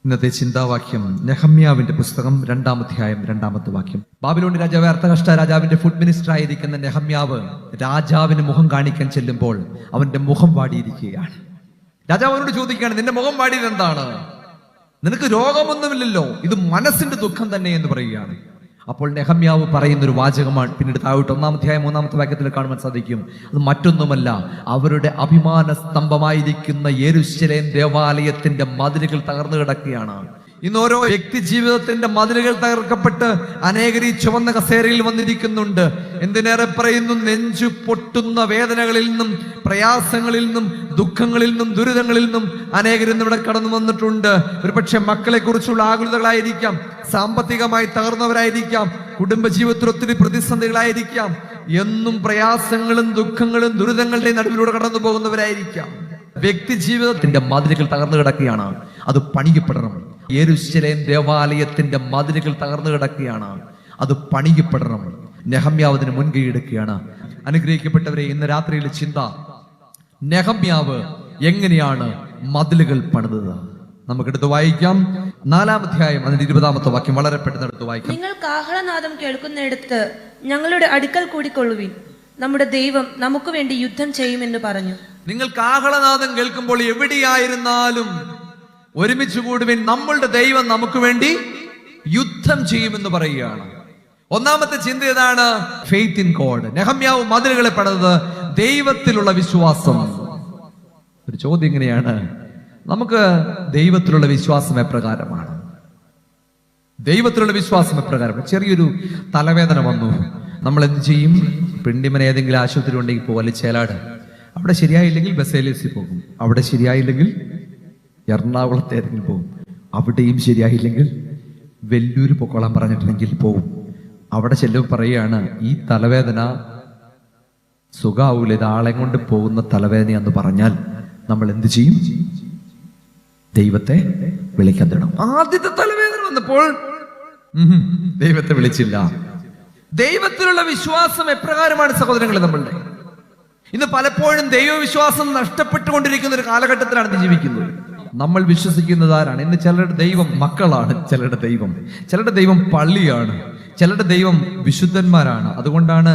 ഇന്നത്തെ ചിന്താവാക്യം നെഹമ്യാവിന്റെ പുസ്തകം 2-ാം അധ്യായം 2-ാമത്തെ വാക്യം. ബാബിലോൺ രാജാവ് അർത്ഥകഷ്ട രാജാവിന്റെ ഫുഡ് മിനിസ്റ്റർ ആയിരിക്കുന്ന നെഹമ്യാവ് രാജാവിന് മുഖം കാണിക്കാൻ ചെല്ലുമ്പോൾ അവന്റെ മുഖം വാടിയിരിക്കുകയാണ്. രാജാവ് അവനോട് ചോദിക്കുകയാണ്, നിന്റെ മുഖം വാടിയത് എന്താണ്? നിനക്ക് രോഗമൊന്നുമില്ലല്ലോ, ഇത് മനസ്സിന്റെ ദുഃഖം തന്നെ എന്ന് പറയുകയാണ്. അപ്പോൾ നെഹമ്യാവ് പറയുന്ന ഒരു വാചകമാണ് പിന്നീട് താഴോട്ട് 1-ാം അധ്യായം 3-ാമത്തെ വാക്യത്തിൽ കാണുവാൻ സാധിക്കും. അത് മറ്റൊന്നുമല്ല, അവരുടെ അഭിമാന സ്തംഭമായിരിക്കുന്ന യെരൂശലേം ദേവാലയത്തിന്റെ മതിലുകൾ തകർന്നു കിടക്കുകയാണ്. ഇന്ന് ഓരോ വ്യക്തി ജീവിതത്തിന്റെ മതിലുകൾ തകർക്കപ്പെട്ട് അനേകർ ഈ ചുവന്ന കസേരയിൽ വന്നിരിക്കുന്നുണ്ട്. എന്തിനേറെ പറയുന്നു, നെഞ്ചു പൊട്ടുന്ന വേദനകളിൽ നിന്നും പ്രയാസങ്ങളിൽ നിന്നും ദുഃഖങ്ങളിൽ നിന്നും ദുരിതങ്ങളിൽ നിന്നും അനേകരിന്ന് ഇവിടെ കടന്നു വന്നിട്ടുണ്ട്. ഒരുപക്ഷെ മക്കളെ കുറിച്ചുള്ള ആകുലതകളായിരിക്കാം, സാമ്പത്തികമായി തകർന്നവരായിരിക്കാം, കുടുംബജീവിതത്തിൽ ഒത്തിരി പ്രതിസന്ധികളായിരിക്കാം, എന്നും പ്രയാസങ്ങളും ദുഃഖങ്ങളും ദുരിതങ്ങളുടെയും നടുവിലൂടെ കടന്നു പോകുന്നവരായിരിക്കാം. വ്യക്തി ജീവിതത്തിന്റെ മതിലുകൾ തകർന്നു കിടക്കുകയാണ്, അത് പണിയപ്പെടണം. യെരൂശലേം ദേവാലയത്തിന്റെ മതിലുകൾ തകർന്നു കിടക്കുകയാണ്, അത് പണിയപ്പെടണം. നെഹമ്യാവ് അതിന് മുൻകൈ എടുക്കുകയാണ്. അനുഗ്രഹിക്കപ്പെട്ടവരെ, ഇന്ന് രാത്രിയിലെ ചിന്ത, നെഹമ്യാവ് എങ്ങനെയാണ് മതിലുകൾ പണിതത്? നമുക്കെടുത്ത് വായിക്കാം. 4-ാം അധ്യായം അതിന്റെ 20-ാമത്തെ വാക്യം വളരെ പെട്ടെന്ന് എടുത്ത് വായിക്കാം. നിങ്ങൾ കാഹളനാദം കേൾക്കുന്നിടത്ത് ഞങ്ങളുടെ അടുക്കൽ കൂടിക്കൊള്ളുവിൻ, നമ്മുടെ ദൈവം നമുക്ക് വേണ്ടി യുദ്ധം ചെയ്യുമെന്ന് പറഞ്ഞു. നിങ്ങൾ കാഹളനാദം കേൾക്കുമ്പോൾ എവിടെയായിരുന്നാലും ഒരുമിച്ച് കൂടുവിൻ, നമ്മളുടെ ദൈവം നമുക്ക് വേണ്ടി യുദ്ധം ചെയ്യുമെന്ന് പറയുകയാണ്. ഒന്നാമത്തെ ചിന്ത ഏതാണ്? Faith in God. നെഹമ്യാവ് മതിലുകളെ പണിതത് ദൈവത്തിലുള്ള വിശ്വാസം. ഒരു ചോദ്യം ഇങ്ങനെയാണ്, നമുക്ക് ദൈവത്തിലുള്ള വിശ്വാസം എപ്രകാരമാണ്? ദൈവത്തിലുള്ള വിശ്വാസം എപ്രകാരമാണ്? ചെറിയൊരു തലവേദന വന്നു, നമ്മൾ എന്ത് ചെയ്യും? പിണ്ടിമന ഏതെങ്കിലും ആശുപത്രി ഉണ്ടെങ്കിൽ പോലെ ചേലാട്, അവിടെ ശരിയായില്ലെങ്കിൽ ബസേലിയസിൽ പോകും, അവിടെ ശരിയായില്ലെങ്കിൽ എറണാകുളത്ത് ഏതെങ്കിലും പോകും, അവിടെയും ശരിയായില്ലെങ്കിൽ വെല്ലൂര് പൊക്കോളാൻ പറഞ്ഞിട്ടുണ്ടെങ്കിൽ പോകും. അവിടെ ചെല്ലുമ്പോൾ പറയുകയാണ്, ഈ തലവേദന സുഖാവൂല, ഇത് ആളെ കൊണ്ട് പോകുന്ന തലവേദനയെന്ന് പറഞ്ഞാൽ നമ്മൾ എന്ത് ചെയ്യും? ദൈവത്തെ വിളിക്കാൻ തുടങ്ങും. ആദ്യത്തെ തലവേദന വന്നപ്പോൾ ദൈവത്തെ വിളിച്ചില്ല. ദൈവത്തിലുള്ള വിശ്വാസം എപ്രകാരമാണ് സഹോദരങ്ങളെ നമ്മളുടെ? ഇന്ന് പലപ്പോഴും ദൈവവിശ്വാസം നഷ്ടപ്പെട്ടുകൊണ്ടിരിക്കുന്ന ഒരു കാലഘട്ടത്തിലാണ് ജീവിക്കുന്നത്. നമ്മൾ വിശ്വസിക്കുന്നത് ആരാണ്? ഇന്ന് ചിലരുടെ ദൈവം മക്കളാണ്, ചിലരുടെ ദൈവം പള്ളിയാണ്, ചിലരുടെ ദൈവം വിശുദ്ധന്മാരാണ്. അതുകൊണ്ടാണ്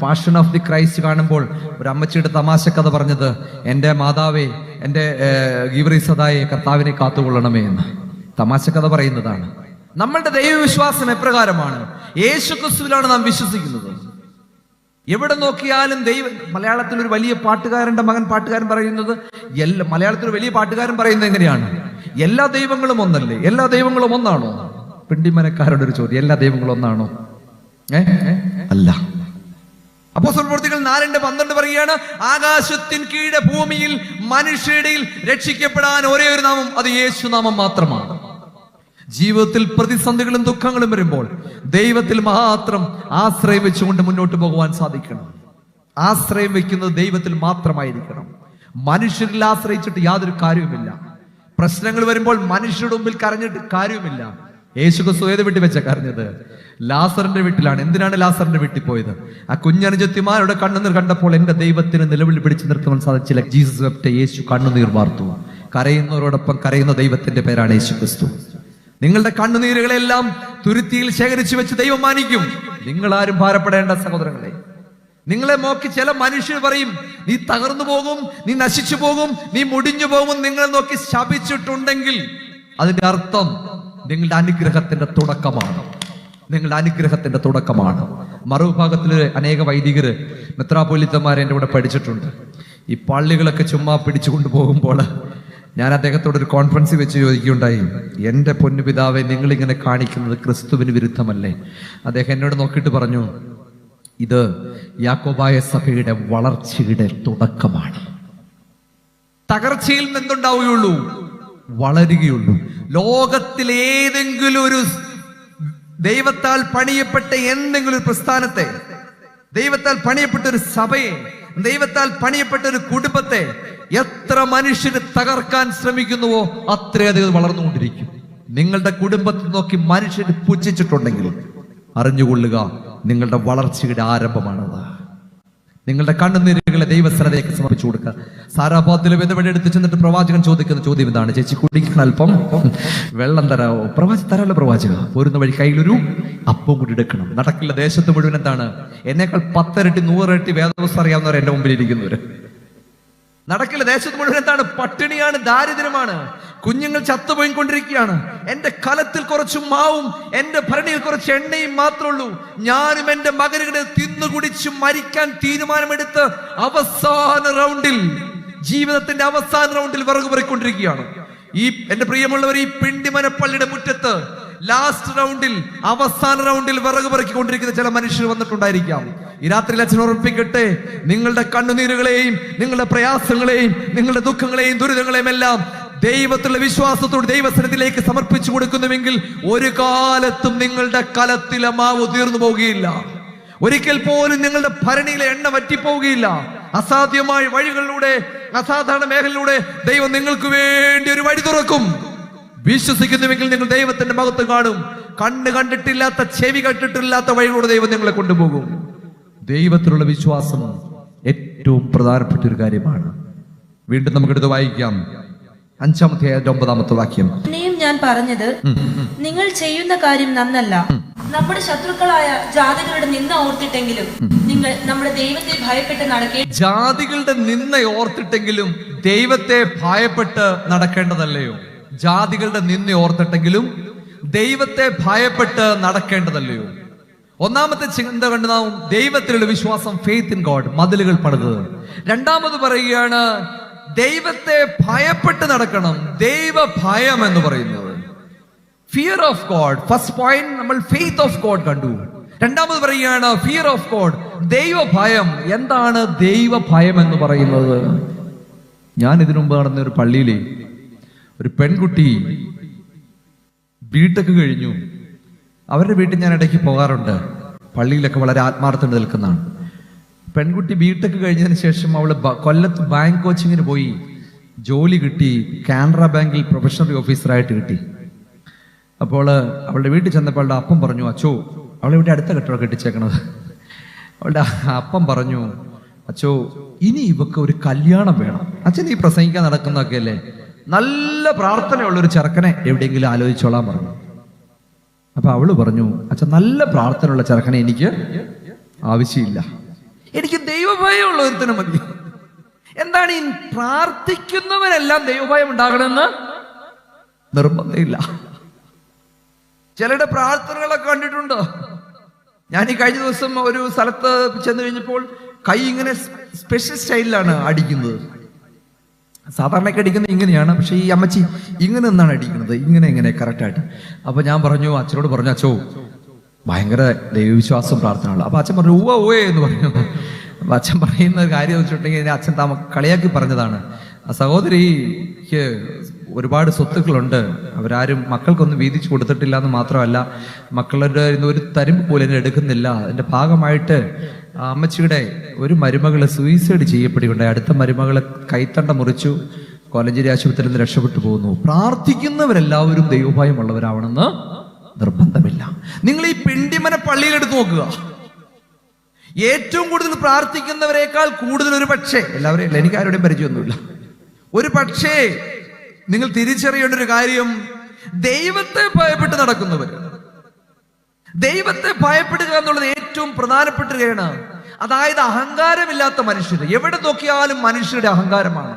പാഷൻ ഓഫ് ദി ക്രൈസ്റ്റ് കാണുമ്പോൾ ഒരു അമ്മച്ചിയുടെ തമാശ കഥ പറഞ്ഞത്, എൻ്റെ മാതാവേ, എൻ്റെ ഗീവറീസദായെ കർത്താവിനെ കാത്തുകൊള്ളണമേ എന്ന് തമാശ കഥ പറയുന്നതാണ്. നമ്മളുടെ ദൈവവിശ്വാസം എപ്രകാരമാണ്? യേശു ക്രിസ്തുവിലാണ് നാം വിശ്വസിക്കുന്നത്. എവിടെ നോക്കിയാലും ദൈവം. മലയാളത്തിൽ ഒരു വലിയ പാട്ടുകാരന്റെ മകൻ പാട്ടുകാരൻ പറയുന്നത്, മലയാളത്തിൽ ഒരു വലിയ പാട്ടുകാരൻ പറയുന്നത് എങ്ങനെയാണ്? എല്ലാ ദൈവങ്ങളും ഒന്നല്ലേ? എല്ലാ ദൈവങ്ങളും ഒന്നാണോ? പിണ്ടിമനക്കാരുടെ ഒരു ചോദ്യം, എല്ലാ ദൈവങ്ങളും ഒന്നാണോ? അല്ല. അപ്പോസ്തല പ്രവൃത്തികൾ 4:12 പറയുകയാണ്, ആകാശത്തിൻ കീഴെ ഭൂമിയിൽ മനുഷ്യരിടയിൽ രക്ഷിക്കപ്പെടാൻ ഒരേ ഒരു നാമം, അത് യേശു നാമം മാത്രമാണ്. ജീവിതത്തിൽ പ്രതിസന്ധികളും ദുഃഖങ്ങളും വരുമ്പോൾ ദൈവത്തിൽ മാത്രം ആശ്രയം വെച്ചുകൊണ്ട് മുന്നോട്ട് പോകുവാൻ സാധിക്കണം. ആശ്രയം വെക്കുന്നത് ദൈവത്തിൽ മാത്രമായിരിക്കണം. മനുഷ്യരിൽ ആശ്രയിച്ചിട്ട് യാതൊരു കാര്യവുമില്ല. പ്രശ്നങ്ങൾ വരുമ്പോൾ മനുഷ്യരുടെ മുമ്പിൽ കരഞ്ഞിട്ട് കാര്യവുമില്ല. യേശു ക്രിസ്തു ഏത് വീട്ടിൽ വെച്ച കരഞ്ഞത്? ലാസറിന്റെ വീട്ടിലാണ്. എന്തിനാണ് ലാസറിന്റെ വീട്ടിൽ പോയത്? ആ കുഞ്ഞനുജത്തിമാരുടെ കണ്ണുനീർ കണ്ടപ്പോൾ എന്റെ ദൈവത്തിന് നിലവിളി പിടിച്ചു നിർത്തുവാൻ സാധിച്ചില്ല. Jesus wept. യേശു കണ്ണുനീർ വാർത്തു. കരയുന്നവരോടൊപ്പം കരയുന്ന ദൈവത്തിന്റെ പേരാണ് യേശു ക്രിസ്തു. നിങ്ങളുടെ കണ്ണുനീരുകളെല്ലാം തുരുത്തിയിൽ ശേഖരിച്ചു വെച്ച് ദൈവം മാനിക്കും. നിങ്ങൾ ആരും ഭാരപ്പെടേണ്ട സഹോദരങ്ങളെ. നിങ്ങളെ നോക്കി ചില മനുഷ്യർ പറയും, നീ തകർന്നു പോകും, നീ നശിച്ചു പോകും, നീ മുടിഞ്ഞു പോകും. നിങ്ങളെ നോക്കി ശപിച്ചിട്ടുണ്ടെങ്കിൽ അതിന്റെ അർത്ഥം നിങ്ങളുടെ അനുഗ്രഹത്തിന്റെ തുടക്കമാണ്. നിങ്ങളുടെ അനുഗ്രഹത്തിന്റെ തുടക്കമാണ്. മറുഭാഗത്തില് അനേക വൈദികര്, മെത്രാപ്പൊലീത്തമാരെ എൻ്റെ കൂടെ പഠിച്ചിട്ടുണ്ട്. ഈ പള്ളികളൊക്കെ ചുമ്മാ പിടിച്ചുകൊണ്ട് പോകുമ്പോൾ ഞാൻ അദ്ദേഹത്തോടൊരു കോൺഫറൻസിൽ വെച്ച് ചോദിക്കുകയുണ്ടായി, എൻ്റെ പൊന്നു പിതാവെ, നിങ്ങളിങ്ങനെ കാണിക്കുന്നത് ക്രിസ്തുവിന് വിരുദ്ധമല്ലേ? അദ്ദേഹം എന്നോട് നോക്കിയിട്ട് പറഞ്ഞു, ഇത് യാക്കോബായ സഭയുടെ വളർച്ചയുടെ തുടക്കമാണ്. തകർച്ചയിൽ നിന്ന് എന്തുണ്ടാവുകയുള്ളൂ? വളരുകയുള്ളൂ. ലോകത്തിൽ ഏതെങ്കിലും ഒരു ദൈവത്താൽ പണിയപ്പെട്ട എന്തെങ്കിലും ഒരു പ്രസ്ഥാനത്തെ, ദൈവത്താൽ പണിയപ്പെട്ട ഒരു സഭയെ, ദൈവത്താൽ പണിയപ്പെട്ട ഒരു കുടുംബത്തെ എത്ര മനുഷ്യര് തകർക്കാൻ ശ്രമിക്കുന്നുവോ അത്രയധികം വളർന്നുകൊണ്ടിരിക്കും. നിങ്ങളുടെ കുടുംബത്തിൽ നോക്കി മനുഷ്യര് പുച്ഛിച്ചിട്ടുണ്ടെങ്കിൽ അറിഞ്ഞുകൊള്ളുക, നിങ്ങളുടെ വളർച്ചയുടെ ആരംഭമാണത്. നിങ്ങളുടെ കണ്ണുനീരുകളെ ദൈവസ്ഥലത്തേക്ക് സമർപ്പിച്ചു കൊടുക്കുക. സാരാപാത്തിലെ വിധവഴി എടുത്ത് ചെന്നിട്ട് പ്രവാചകൻ ചോദിക്കുന്ന ചോദ്യം ഇതാണ്: ചേച്ചി കുടിക്കാൻ അല്പം വെള്ളം തരാവോ? തരാമല്ലോ പ്രവാചക. പോരുന്ന വഴി കയ്യിലൊരു അപ്പം കൂടി എടുക്കണം. നടക്കില്ല. ദേശത്ത് മുഴുവൻ എന്താണ്? എന്നേക്കാൾ 10 ഇരട്ടി 100 ഇരട്ടി വേദവസ്ഥ അറിയാവുന്നവർ എന്റെ മുമ്പിൽ ഇരിക്കുന്നവര്. നടക്കില്ല. ദേശത്ത് മുഴുവൻ എന്താണ്? പട്ടിണിയാണ്, ദാരിദ്ര്യമാണ്, കുഞ്ഞുങ്ങൾ ചത്തുപോയിക്കൊണ്ടിരിക്കുകയാണ്. എന്റെ കലത്തിൽ കുറച്ച് മാവും എന്റെ ഭരണിയിൽ കുറച്ച് എണ്ണയും മാത്രമേ ഉള്ളൂ. ഞാനും എന്റെ മകനുകളെ തിന്നുകുടിച്ച് മരിക്കാൻ തീരുമാനമെടുത്ത് അവസാന റൗണ്ടിൽ, ജീവിതത്തിന്റെ അവസാന റൗണ്ടിൽ വിറക് പെറുക്കൊണ്ടിരിക്കുകയാണ്. ഈ എന്റെ പ്രിയമുള്ളവർ, ഈ പിണ്ടിമനപ്പള്ളിയുടെ മുറ്റത്ത് ലാസ്റ്റ് റൗണ്ടിൽ, അവസാന റൗണ്ടിൽ വിറക് പെറുക്കിക്കൊണ്ടിരിക്കുന്ന ചില മനുഷ്യർ വന്നിട്ടുണ്ടായിരിക്കാം. ഈ രാത്രിയിൽ അച്ഛൻ ഓർമ്മിപ്പിക്കട്ടെ, നിങ്ങളുടെ കണ്ണുനീരുകളെയും നിങ്ങളുടെ പ്രയാസങ്ങളെയും നിങ്ങളുടെ ദുഃഖങ്ങളെയും ദുരിതങ്ങളെയും എല്ലാം ദൈവത്തിലുള്ള വിശ്വാസത്തോട് ദൈവസന്നിധിയിലേക്ക് സമർപ്പിച്ചു കൊടുക്കുന്നുവെങ്കിൽ ഒരു കാലത്തും നിങ്ങളുടെ കലത്തിലെ മാവ് തീർന്നു പോവുകയില്ല. ഒരിക്കൽ പോലും നിങ്ങളുടെ ഭരണിയിലെ എണ്ണ വറ്റിപ്പോവുകയില്ല. അസാധ്യമായ വഴികളിലൂടെ, അസാധാരണ മേഖലയിലൂടെ ദൈവം നിങ്ങൾക്ക് വേണ്ടി ഒരു വഴി തുറക്കും. വിശ്വസിക്കുന്നുവെങ്കിൽ നിങ്ങൾ ദൈവത്തിന്റെ മഹത്വം കാണും. കണ്ണ് കണ്ടിട്ടില്ലാത്ത, ചെവി കേട്ടിട്ടില്ലാത്ത വഴികളിലൂടെ ദൈവം നിങ്ങളെ കൊണ്ടുപോകും. ദൈവത്തിലുള്ള വിശ്വാസം ഏറ്റവും പ്രധാനപ്പെട്ട ഒരു കാര്യമാണ്. വീണ്ടും നമുക്കെടുത്ത് വായിക്കാം 5-ാം അധ്യായം 9-ാമത്തെ വാക്യം. പിന്നെയും ഞാൻ പറഞ്ഞത്, നിങ്ങൾ ചെയ്യുന്ന കാര്യം നന്നല്ല. നമ്മുടെ ശത്രുക്കളായ ജാതികളുടെ നിന്ന ഓർത്തിട്ടെങ്കിലും നിങ്ങൾ നമ്മുടെ ദൈവത്തെ ഭയപ്പെട്ട് നടക്കേ. ജാതികളുടെ നിന്ന ഓർത്തിട്ടെങ്കിലും ദൈവത്തെ ഭയപ്പെട്ട് നടക്കേണ്ടതല്ലയോ? ജാതികളുടെ നിന്ന ഓർത്തിട്ടെങ്കിലും ദൈവത്തെ ഭയപ്പെട്ട് നടക്കേണ്ടതല്ലയോ? ഒന്നാമത്തെ ചിന്ത കണ്ടു നാം ദൈവത്തിലുള്ള വിശ്വാസം, ഫെയ്ത്ത് ഇൻ ഗോഡ്, മതിലുകൾ പണിതത്. രണ്ടാമത് പറയുകയാണ് ദൈവത്തെ ഭയപ്പെട്ട് നടക്കണം. ദൈവ ഭയം എന്ന് പറയുന്നത് fear of God. First point നമ്മൾ ഫെയ്ത്ത് ഓഫ് ഗോഡ് കണ്ടു. രണ്ടാമത് പറയുകയാണ് ഫിയർ ഓഫ് ഗോഡ്, ദൈവ ഭയം. എന്താണ് ദൈവ ഭയം എന്ന് പറയുന്നത്? ഞാൻ ഇതിനു മുമ്പ് നടന്ന ഒരു പള്ളിയിലെ ഒരു പെൺകുട്ടി ബിടെക് കഴിഞ്ഞു. അവരുടെ വീട്ടിൽ ഞാൻ ഇടയ്ക്ക് പോകാറുണ്ട്. പള്ളിയിലൊക്കെ വളരെ ആത്മാർത്ഥത നിൽക്കുന്നതാണ്. പെൺകുട്ടി ബിടെക് കഴിഞ്ഞതിന് ശേഷം അവള് കൊല്ലത്ത് ബാങ്ക് കോച്ചിങ്ങിന് പോയി. ജോലി കിട്ടി. കാനറ ബാങ്കിൽ പ്രൊഫഷണൽ ഓഫീസറായിട്ട് കിട്ടി. അപ്പോൾ അവളുടെ വീട്ടിൽ ചെന്നപ്പോൾ അവളുടെ അപ്പം പറഞ്ഞു, അച്ചോ, അവളെ ഇവിടെ അടുത്ത കെട്ടോ കെട്ടിച്ചേക്കണത്. അവളുടെ അപ്പം പറഞ്ഞു, അച്ചോ, ഇനി ഇവക്ക് ഒരു കല്യാണം വേണം. അച്ഛൻ ഈ പ്രസംഗിക്കാൻ നടക്കുന്നതൊക്കെ അല്ലേ, നല്ല പ്രാർത്ഥനയുള്ളൊരു ചെറുക്കനെ എവിടെയെങ്കിലും ആലോചിച്ചോളാൻ പറഞ്ഞു. അപ്പൊ അവള് പറഞ്ഞു, അച്ഛൻ നല്ല പ്രാർത്ഥനയുള്ള ചെറുക്കനെ എനിക്ക് ആവശ്യമില്ല, എനിക്ക് ദൈവഭയമുള്ള ഒരുത്തനും മതി. എന്താണ് ഈ പ്രാർത്ഥിക്കുന്നവരെല്ലാം ദൈവഭയം ഉണ്ടാകണമെന്ന് നിർബന്ധമില്ല. ചിലരുടെ പ്രാർത്ഥനകളൊക്കെ കണ്ടിട്ടുണ്ട്. ഞാൻ ഈ കഴിഞ്ഞ ദിവസം ഒരു സ്ഥലത്ത് ചെന്ന് കഴിഞ്ഞപ്പോൾ കൈ ഇങ്ങനെ സ്പെഷ്യൽ സ്റ്റൈലിലാണ് അടിക്കുന്നത്. സാധാരണയൊക്കെ അടിക്കുന്നത് ഇങ്ങനെയാണ്, പക്ഷെ ഈ അമ്മച്ചി ഇങ്ങനെ നിന്നാണ് അടിക്കുന്നത്, ഇങ്ങനെ കറക്റ്റായിട്ട്. അപ്പൊ ഞാൻ പറഞ്ഞു, അച്ഛനോട് പറഞ്ഞു, അച്ഛോ ഭയങ്കര ദൈവവിശ്വാസം പ്രാർത്ഥനയുള്ള. അപ്പൊ അച്ഛൻ പറഞ്ഞു, ഓവേ എന്ന് പറഞ്ഞു. അപ്പൊ അച്ഛൻ പറയുന്ന കാര്യം വെച്ചിട്ടുണ്ടെങ്കിൽ അച്ഛൻ കളിയാക്കി പറഞ്ഞതാണ്. ആ സഹോദരിക്ക് ഒരുപാട് സ്വത്തുക്കളുണ്ട്, അവരാരും മക്കൾക്കൊന്നും വീതിച്ചു കൊടുത്തിട്ടില്ല എന്ന് മാത്രമല്ല, മക്കളുടെ ഒരു തരിമ്പ് പോലും എന്നെ എടുക്കുന്നില്ല. അതിന്റെ ഭാഗമായിട്ട് അമ്മച്ചിയുടെ ഒരു മരുമകള് സൂയിസൈഡ് ചെയ്യപ്പെടുകയുണ്ടായി. അടുത്ത മരുമകളെ കൈത്തണ്ട മുറിച്ചു, കോലഞ്ചേരി ആശുപത്രിയിൽ നിന്ന് രക്ഷപ്പെട്ടു പോകുന്നു. പ്രാർത്ഥിക്കുന്നവരെല്ലാവരും ദൈവഭയമുള്ളവരാവണമെന്ന് നിർബന്ധമില്ല. നിങ്ങൾ ഈ പിണ്ടിമന പള്ളിയിലെടുത്ത് നോക്കുക, ഏറ്റവും കൂടുതൽ പ്രാർത്ഥിക്കുന്നവരെക്കാൾ കൂടുതൽ ഒരു പക്ഷേ, എല്ലാവരെയും എനിക്ക് ആരുടെയും പരിചയമൊന്നുമില്ല, ഒരു പക്ഷേ നിങ്ങൾ തിരിച്ചറിയേണ്ട ഒരു കാര്യം, ദൈവത്തെ ഭയപ്പെട്ട് നടക്കുന്നവർ. ദൈവത്തെ ഭയപ്പെടുക എന്നുള്ളത് ഏറ്റവും പ്രധാനപ്പെട്ട കാര്യമാണ്. അതായത് അഹങ്കാരമില്ലാത്ത മനുഷ്യർ. എവിടെ നോക്കിയാലും മനുഷ്യരുടെ അഹങ്കാരമാണ്.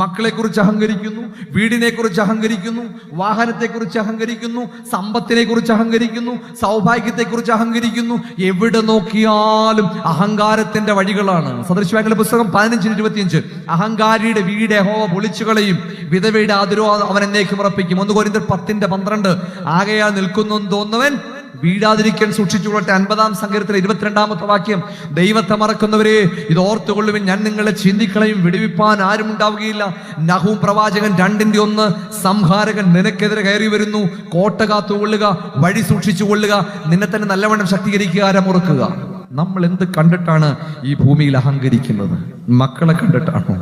മക്കളെ കുറിച്ച് അഹങ്കരിക്കുന്നു, വീടിനെ കുറിച്ച് അഹങ്കരിക്കുന്നു, വാഹനത്തെ കുറിച്ച് അഹങ്കരിക്കുന്നു, സമ്പത്തിനെ കുറിച്ച് അഹങ്കരിക്കുന്നു, സൗഭാഗ്യത്തെ കുറിച്ച് അഹങ്കരിക്കുന്നു. എവിടെ നോക്കിയാലും അഹങ്കാരത്തിന്റെ വഴികളാണ്. സദൃശവാക്യങ്ങളുടെ പുസ്തകം 15:25, അഹങ്കാരിയുടെ വീട് യഹോവ പൊളിച്ചു കളയും, വിധവയുടെ ആദരോ അവൻ എന്നേക്കും ഉറപ്പിക്കും. 1 കൊരിന്ത്യർ 10:12, ആകയാൽ നിൽക്കുന്നു തോന്നുന്നവൻ വീഴാതിരിക്കാൻ സൂക്ഷിച്ചുകൊള്ളട്ടെ. 50-ാം സങ്കീർത്തനം 22-ാമത്തെ വാക്യം, ദൈവത്തെ മറക്കുന്നവരെ ഇത് ഓർത്തുകൊള്ളുവിൻ, ഞാൻ നിങ്ങളെ ചിന്തിക്കളയും, വിടുവിപ്പാൻ ആരും ഉണ്ടാവുകയില്ല. നഹൂം പ്രവാചകൻ 2:1, സംഹാരകൻ നിനക്കെതിരെ കയറി വരുന്നു, കോട്ട കാത്തുകൊള്ളുക, വഴി സൂക്ഷിച്ചു കൊള്ളുക, നിന്നെ തന്നെ നല്ലവണ്ണം ശക്തീകരിക്കുക, അരമുറുക്കുക. നമ്മൾ എന്ത് കണ്ടിട്ടാണ് ഈ ഭൂമിയിൽ അഹങ്കരിക്കുന്നത്? മക്കളെ കണ്ടിട്ടാണോ?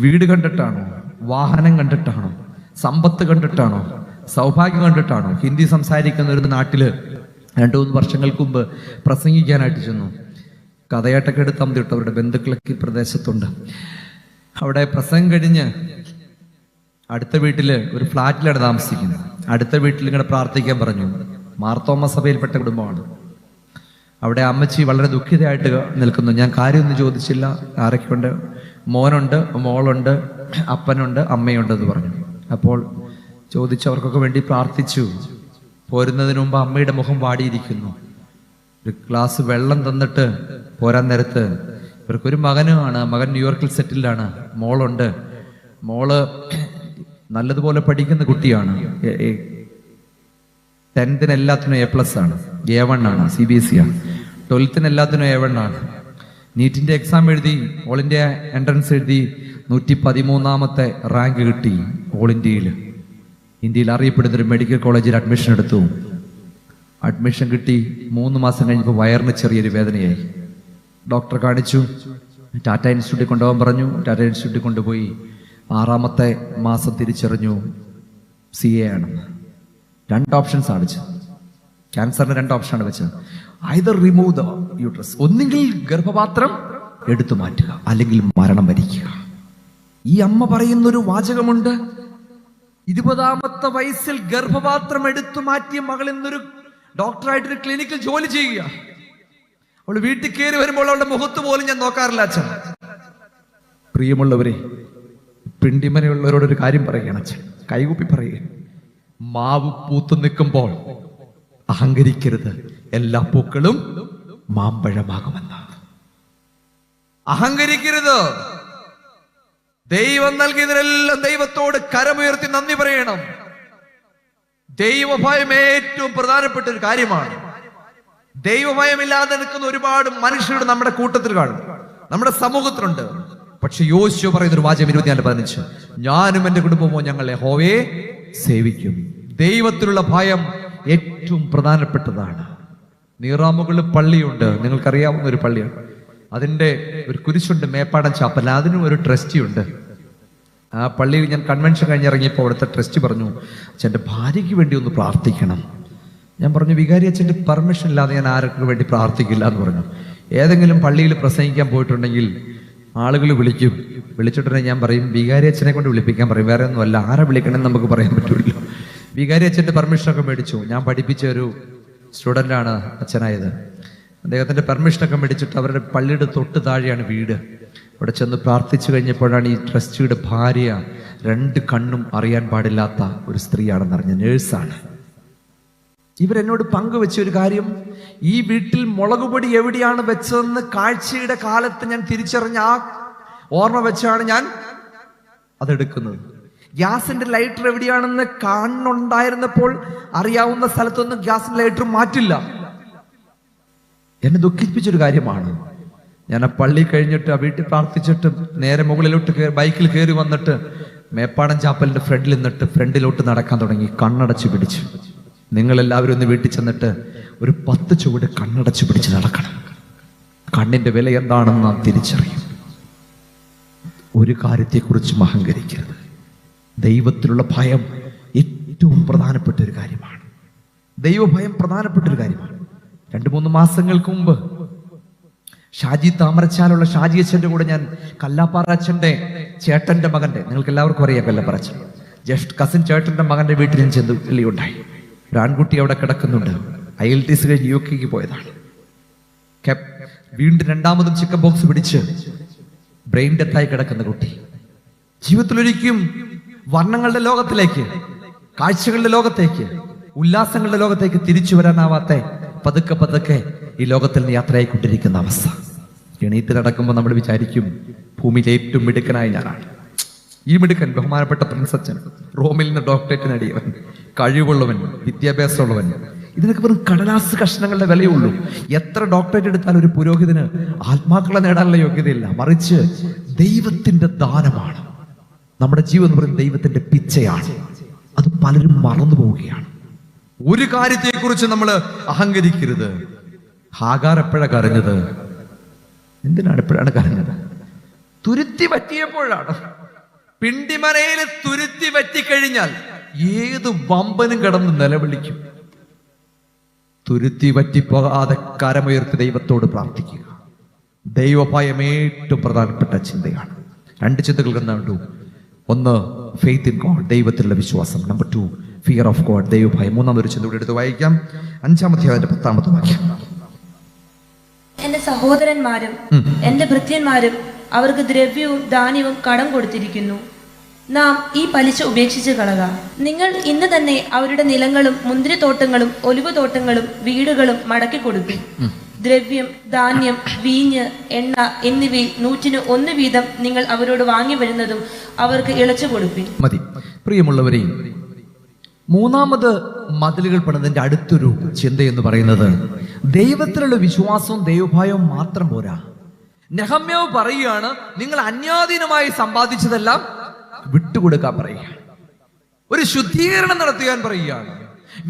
വീട് കണ്ടിട്ടാണോ? വാഹനം കണ്ടിട്ടാണോ? സമ്പത്ത് കണ്ടിട്ടാണോ? സൗഭാഗ്യം കണ്ടിട്ടാണോ? ഹിന്ദി സംസാരിക്കുന്ന ഒരു നാട്ടില് 2-3 വർഷങ്ങൾക്ക് മുമ്പ് പ്രസംഗിക്കാനായിട്ട് ചെന്നു. കഥയായിട്ടൊക്കെ എടുത്താൽ മതി കേട്ടോ. അവരുടെ ബന്ധുക്കളൊക്കെ ഈ പ്രദേശത്തുണ്ട്. അവിടെ പ്രസംഗം കഴിഞ്ഞ് അടുത്ത വീട്ടിൽ ഒരു ഫ്ലാറ്റിലാണ് താമസിക്കുന്നത്. അടുത്ത വീട്ടിൽ ഇങ്ങനെ പ്രാർത്ഥിക്കാൻ പറഞ്ഞു. മാർത്തോമ സഭയിൽപ്പെട്ട കുടുംബമാണ്. അവിടെ അമ്മച്ചി വളരെ ദുഃഖിതയായിട്ട് നിൽക്കുന്നു. ഞാൻ കാര്യമൊന്നും ചോദിച്ചില്ല. ആരൊക്കെയുണ്ട്? മോനുണ്ട്, മോളുണ്ട്, അപ്പനുണ്ട്, അമ്മയുണ്ട് എന്ന് പറഞ്ഞു. അപ്പോൾ ചോദിച്ചവർക്കൊക്കെ വേണ്ടി പ്രാർത്ഥിച്ചു. പോരുന്നതിന് മുമ്പ് അമ്മയുടെ മുഖം വാടിയിരിക്കുന്നു. ഒരു ഗ്ലാസ് വെള്ളം തന്നിട്ട് പോരാൻ നേരത്ത് ഇവർക്കൊരു മകനുമാണ്. മകൻ ന്യൂയോർക്കിൽ സെറ്റിൽഡാണ്. മോളുണ്ട്. മോള് നല്ലതുപോലെ പഠിക്കുന്ന കുട്ടിയാണ്. 10th എല്ലാത്തിനും A+ ആണ്. A1 ആണ്. CBSE ആണ്. 12th എല്ലാത്തിനും A1 ആണ്. നീറ്റിന്റെ എക്സാം എഴുതി, ഓൾ ഇന്ത്യ എൻട്രൻസ് എഴുതി 113ാമത്തെ റാങ്ക് കിട്ടി. ഓൾ ഇന്ത്യയിൽ അറിയപ്പെടുന്നൊരു മെഡിക്കൽ കോളേജിൽ അഡ്മിഷൻ എടുത്തു. അഡ്മിഷൻ കിട്ടി 3 മാസം കഴിഞ്ഞപ്പോൾ വയറിന് ചെറിയൊരു വേദനയായി. ഡോക്ടറെ കാണിച്ചു. ടാറ്റ ഇൻസ്റ്റിറ്റ്യൂട്ടിൽ കൊണ്ടുപോകാൻ പറഞ്ഞു. ടാറ്റ ഇൻസ്റ്റിറ്റ്യൂട്ടിൽ കൊണ്ടുപോയി 6ാമത്തെ മാസം തിരിച്ചറിഞ്ഞു CA ആണെന്ന്. 2 ഓപ്ഷൻസ് ആണ് വെച്ചത്. ക്യാൻസറിന് 2 ഓപ്ഷനാണ് വെച്ചത്. ഐദർ റിമൂവ് ദ യൂട്രസ്, ഒന്നുകിൽ ഗർഭപാത്രം എടുത്തു മാറ്റുക, അല്ലെങ്കിൽ മരണം വരിക്കുക. ഈ അമ്മ പറയുന്നൊരു വാചകമുണ്ട്. 20ാമത്തെ വയസ്സിൽ ഗർഭപാത്രം എടുത്തു മാറ്റിയ മകൾ എന്നൊരു ഡോക്ടറായിട്ടൊരു ക്ലിനിക്കിൽ ജോലി ചെയ്യുക. അവൾ വീട്ടിൽ കയറി വരുമ്പോൾ അവളുടെ മുഖത്ത് പോലും ഞാൻ നോക്കാറില്ല അച്ഛൻ. പ്രിയമുള്ളവരെ, പിണ്ടിമനയുള്ളവരോടൊരു കാര്യം പറയുകയാണ് അച്ഛൻ. കൈകൂപ്പി പറയുക, മാവ് പൂത്തു നിൽക്കുമ്പോൾ അഹങ്കരിക്കരുത്, എല്ലാ പൂക്കളും മാമ്പഴമാകുമെന്ന്. അഹങ്കരിക്കരുത്. ദൈവം നൽകിയതിനെല്ലാം ദൈവത്തോട് കരമുയർത്തി നന്ദി പറയണം. ദൈവഭയം ഏറ്റവും പ്രധാനപ്പെട്ട ഒരു കാര്യമാണ്. ദൈവഭയമില്ലാതെ നിൽക്കുന്ന ഒരുപാട് മനുഷ്യരുടെ നമ്മുടെ കൂട്ടത്തിൽ കാണും, നമ്മുടെ സമൂഹത്തിലുണ്ട്. പക്ഷെ യോശുവ പറയുന്നൊരു വാചകം 24:15, ഞാനും എന്റെ കുടുംബമോ ഞങ്ങൾ യഹോവയെ സേവിക്കും. ദൈവത്തിലുള്ള ഭയം ഏറ്റവും പ്രധാനപ്പെട്ടതാണ്. നീറാമുകളിൽ പള്ളിയുണ്ട്, നിങ്ങൾക്കറിയാവുന്ന ഒരു പള്ളിയാണ്. അതിന്റെ ഒരു കുരിശുണ്ട്, മേപ്പാടം ചാപ്പൽ. അതിനും ഒരു ട്രസ്റ്റി ഉണ്ട്. ആ പള്ളിയിൽ ഞാൻ കൺവെൻഷൻ കഴിഞ്ഞിറങ്ങിയപ്പോൾ അവിടുത്തെ ട്രസ്റ്റ് പറഞ്ഞു, അച്ഛൻ്റെ ഭാര്യയ്ക്ക് വേണ്ടി ഒന്ന് പ്രാർത്ഥിക്കണം. ഞാൻ പറഞ്ഞു, വികാരി അച്ഛൻ്റെ പെർമിഷൻ ഇല്ലാതെ ഞാൻ ആർക്കും വേണ്ടി പ്രാർത്ഥിക്കില്ല എന്ന് പറഞ്ഞു. ഏതെങ്കിലും പള്ളിയിൽ പ്രസംഗിക്കാൻ പോയിട്ടുണ്ടെങ്കിൽ ആളുകൾ വിളിച്ചിട്ടുണ്ടെങ്കിൽ ഞാൻ പറയും, വികാരി അച്ഛനെ കൊണ്ട് വിളിപ്പിക്കാൻ പറയും. വേറെ ഒന്നുമല്ല, ആരെ വിളിക്കണമെന്ന് നമുക്ക് പറയാൻ പറ്റില്ല. വികാരി അച്ഛൻ്റെ പെർമിഷനൊക്കെ മേടിച്ചു. ഞാൻ പഠിപ്പിച്ച ഒരു സ്റ്റുഡൻ്റാണ് അച്ഛനായത്. അദ്ദേഹത്തിൻ്റെ പെർമിഷനൊക്കെ മേടിച്ചിട്ട് അവരുടെ പള്ളിയുടെ തൊട്ട് താഴെയാണ് വീട്. അവിടെ ചെന്ന് പ്രാർത്ഥിച്ചു കഴിഞ്ഞപ്പോഴാണ് ഈ ട്രസ്റ്റിയുടെ ഭാര്യ 2 കണ്ണും അറിയാൻ പാടില്ലാത്ത ഒരു സ്ത്രീയാണെന്ന് അറിഞ്ഞ, നേഴ്സാണ്. ഇവരെന്നോട് പങ്കുവെച്ച ഒരു കാര്യം, ഈ വീട്ടിൽ മുളകുപൊടി എവിടെയാണ് വെച്ചതെന്ന് കാഴ്ചയുടെ കാലത്ത് ഞാൻ തിരിച്ചറിഞ്ഞ ആ ഓർമ്മ വെച്ചാണ് ഞാൻ അതെടുക്കുന്നത്. ഗ്യാസിന്റെ ലൈറ്റർ എവിടെയാണെന്ന് കാണുന്നുണ്ടായിരുന്നപ്പോൾ അറിയാവുന്ന സ്ഥലത്തൊന്നും ഗ്യാസിന്റെ ലൈറ്റർ മാറ്റില്ല. എന്നെ ദുഃഖിപ്പിച്ചൊരു കാര്യമാണ്. ഞാൻ ആ പള്ളി കഴിഞ്ഞിട്ട് ആ വീട്ടിൽ പ്രാർത്ഥിച്ചിട്ട് നേരെ മുകളിലോട്ട് ബൈക്കിൽ കയറി വന്നിട്ട് മേപ്പാടം ചാപ്പലിന്റെ ഫ്രണ്ടിൽ നിന്നിട്ട് ഫ്രണ്ടിലോട്ട് നടക്കാൻ തുടങ്ങി. കണ്ണടച്ച് പിടിച്ചു. നിങ്ങളെല്ലാവരും ഒന്ന് വീട്ടിൽ ചെന്നിട്ട് ഒരു 10 ചുവട് കണ്ണടച്ച് പിടിച്ച് നടക്കണം. കണ്ണിന്റെ വില എന്താണെന്ന് നാം തിരിച്ചറിയും. ഒരു കാര്യത്തെക്കുറിച്ചും അഹങ്കരിക്കരുത്. ദൈവത്തിലുള്ള ഭയം ഏറ്റവും പ്രധാനപ്പെട്ട ഒരു കാര്യമാണ്. ദൈവഭയം പ്രധാനപ്പെട്ട ഒരു കാര്യമാണ്. 2-3 മാസങ്ങൾക്ക് മുമ്പ് ഷാജി താമരച്ചാലുള്ള ഷാജി അച്ഛൻ്റെ കൂടെ ഞാൻ കല്ലാപ്പാറ അച്ഛൻ്റെ ചേട്ടൻ്റെ മകൻ്റെ, നിങ്ങൾക്ക് എല്ലാവർക്കും അറിയാം കല്ലാപ്പാറ അച്ഛൻ, ജസ്റ്റ് കസിൻ ചേട്ടൻ്റെ മകൻ്റെ വീട്ടിൽ ഞാൻ ചെന്ന് വെള്ളിയുണ്ടായി. ഒരു ആൺകുട്ടി അവിടെ കിടക്കുന്നുണ്ട്. IELTS കഴിഞ്ഞ് UK പോയതാണ്. വീണ്ടും 2ാമതും ചിക്കൻ ബോക്സ് പിടിച്ച് ബ്രെയിൻ ഡെത്തായി കിടക്കുന്ന കുട്ടി. ജീവിതത്തിലൊരിക്കും വർണ്ണങ്ങളുടെ ലോകത്തിലേക്ക്, കാഴ്ചകളുടെ ലോകത്തേക്ക്, ഉല്ലാസങ്ങളുടെ ലോകത്തേക്ക് തിരിച്ചു വരാനാവാത്ത പതുക്കെ ഈ ലോകത്തിൽ നിന്ന് യാത്രയായിക്കൊണ്ടിരിക്കുന്ന അവസ്ഥ. എണീറ്റ് നടക്കുമ്പോൾ നമ്മൾ വിചാരിക്കും, ഭൂമിയിലെ ഏറ്റവും മിടുക്കനായ ഞാനാണ്. ഈ മിടുക്കൻ ബഹുമാനപ്പെട്ട പ്രിൻസ് അച്ഛൻ, റോമിൽ നിന്ന് ഡോക്ടറേറ്റ് നേടിയവൻ, കഴിവുള്ളവൻ, വിദ്യാഭ്യാസമുള്ളവൻ. ഇതിനൊക്കെ വെറും കടലാസ് കഷ്ണങ്ങളുടെ വിലയുള്ളൂ. എത്ര ഡോക്ടറേറ്റ് എടുത്താലും ഒരു പുരോഹിതന് ആത്മാക്കളെ നേടാനുള്ള യോഗ്യതയില്ല. മറിച്ച് ദൈവത്തിന്റെ ദാനമാണ്. നമ്മുടെ ജീവൻ എന്ന് പറയുന്നത് ദൈവത്തിന്റെ പിച്ചയാണ്. അത് പലരും മറന്നു പോവുകയാണ്. ഒരു കാര്യത്തെക്കുറിച്ച് നമ്മൾ അഹങ്കരിക്കരുത്. ഹാഗാർ എപ്പോഴാണ് കരഞ്ഞത്? എപ്പോഴാണ് കരഞ്ഞത്? തുരുത്തി പറ്റിയപ്പോഴാണ്. പിണ്ടിമനയിൽ തുരുത്തി പറ്റിക്കഴിഞ്ഞാൽ ഏത് വമ്പനും കിടന്ന് നിലവിളിക്കും. തുരുത്തി പറ്റിപ്പോകാതെ കരമുയർത്തി ദൈവത്തോട് പ്രാർത്ഥിക്കുക. ദൈവഭയം ഏറ്റവും പ്രധാനപ്പെട്ട ചിന്തയാണ്. 2 ചിന്തകൾ കണ്ടു. ഒന്ന്, ഫെയ്ത്ത് ഇൻ ഗോഡ്, ദൈവത്തിലുള്ള വിശ്വാസം. നമ്പർ 2, ഫിയർ ഓഫ് ഗോഡ്, ദൈവഭയം. മൂന്നാമതൊരു ചിന്ത കൂടെ എടുത്ത് വായിക്കാം. 5-ാമത്തെ അധ്യായത്തിന്റെ 10-ാമത്തെ വാക്യം. എന്റെ സഹോദരന്മാരും എന്റെ ഭൃത്യന്മാരും അവർക്ക് ദ്രവ്യവും ധാന്യവും കടം കൊടുത്തിരിക്കുന്നു. നാം ഈ പലിശ ഉപേക്ഷിച്ച് കളക. നിങ്ങൾ ഇന്ന് തന്നെ അവരുടെ നിലങ്ങളും മുന്തിരിത്തോട്ടങ്ങളും ഒലിവുതോട്ടങ്ങളും വീടുകളും മടക്കി കൊടുപ്പിൻ. ദ്രവ്യം, ധാന്യം, വീഞ്ഞ്, എണ്ണ എന്നിവയിൽ 100 വീതം നിങ്ങൾ അവരോട് വാങ്ങി വരുന്നതും അവർക്ക് ഇളച്ചു കൊടുപ്പിൻ. മതി. പ്രിയമുള്ളവരെ, മൂന്നാമത് മതിലുകൾ പണിതിന്റെ അടുത്തൊരു ചിന്ത എന്ന് പറയുന്നത് ദൈവത്തിലുള്ള വിശ്വാസവും ദൈവഭയവും മാത്രം പോരാ. നെഹമ്യാവ് പറയുകയാണ്, നിങ്ങൾ അന്യാധീനമായി സമ്പാദിച്ചതെല്ലാം വിട്ടുകൊടുക്കാൻ പറയുകയാണ്. ഒരു ശുദ്ധീകരണം നടത്തുവാൻ പറയുകയാണ്.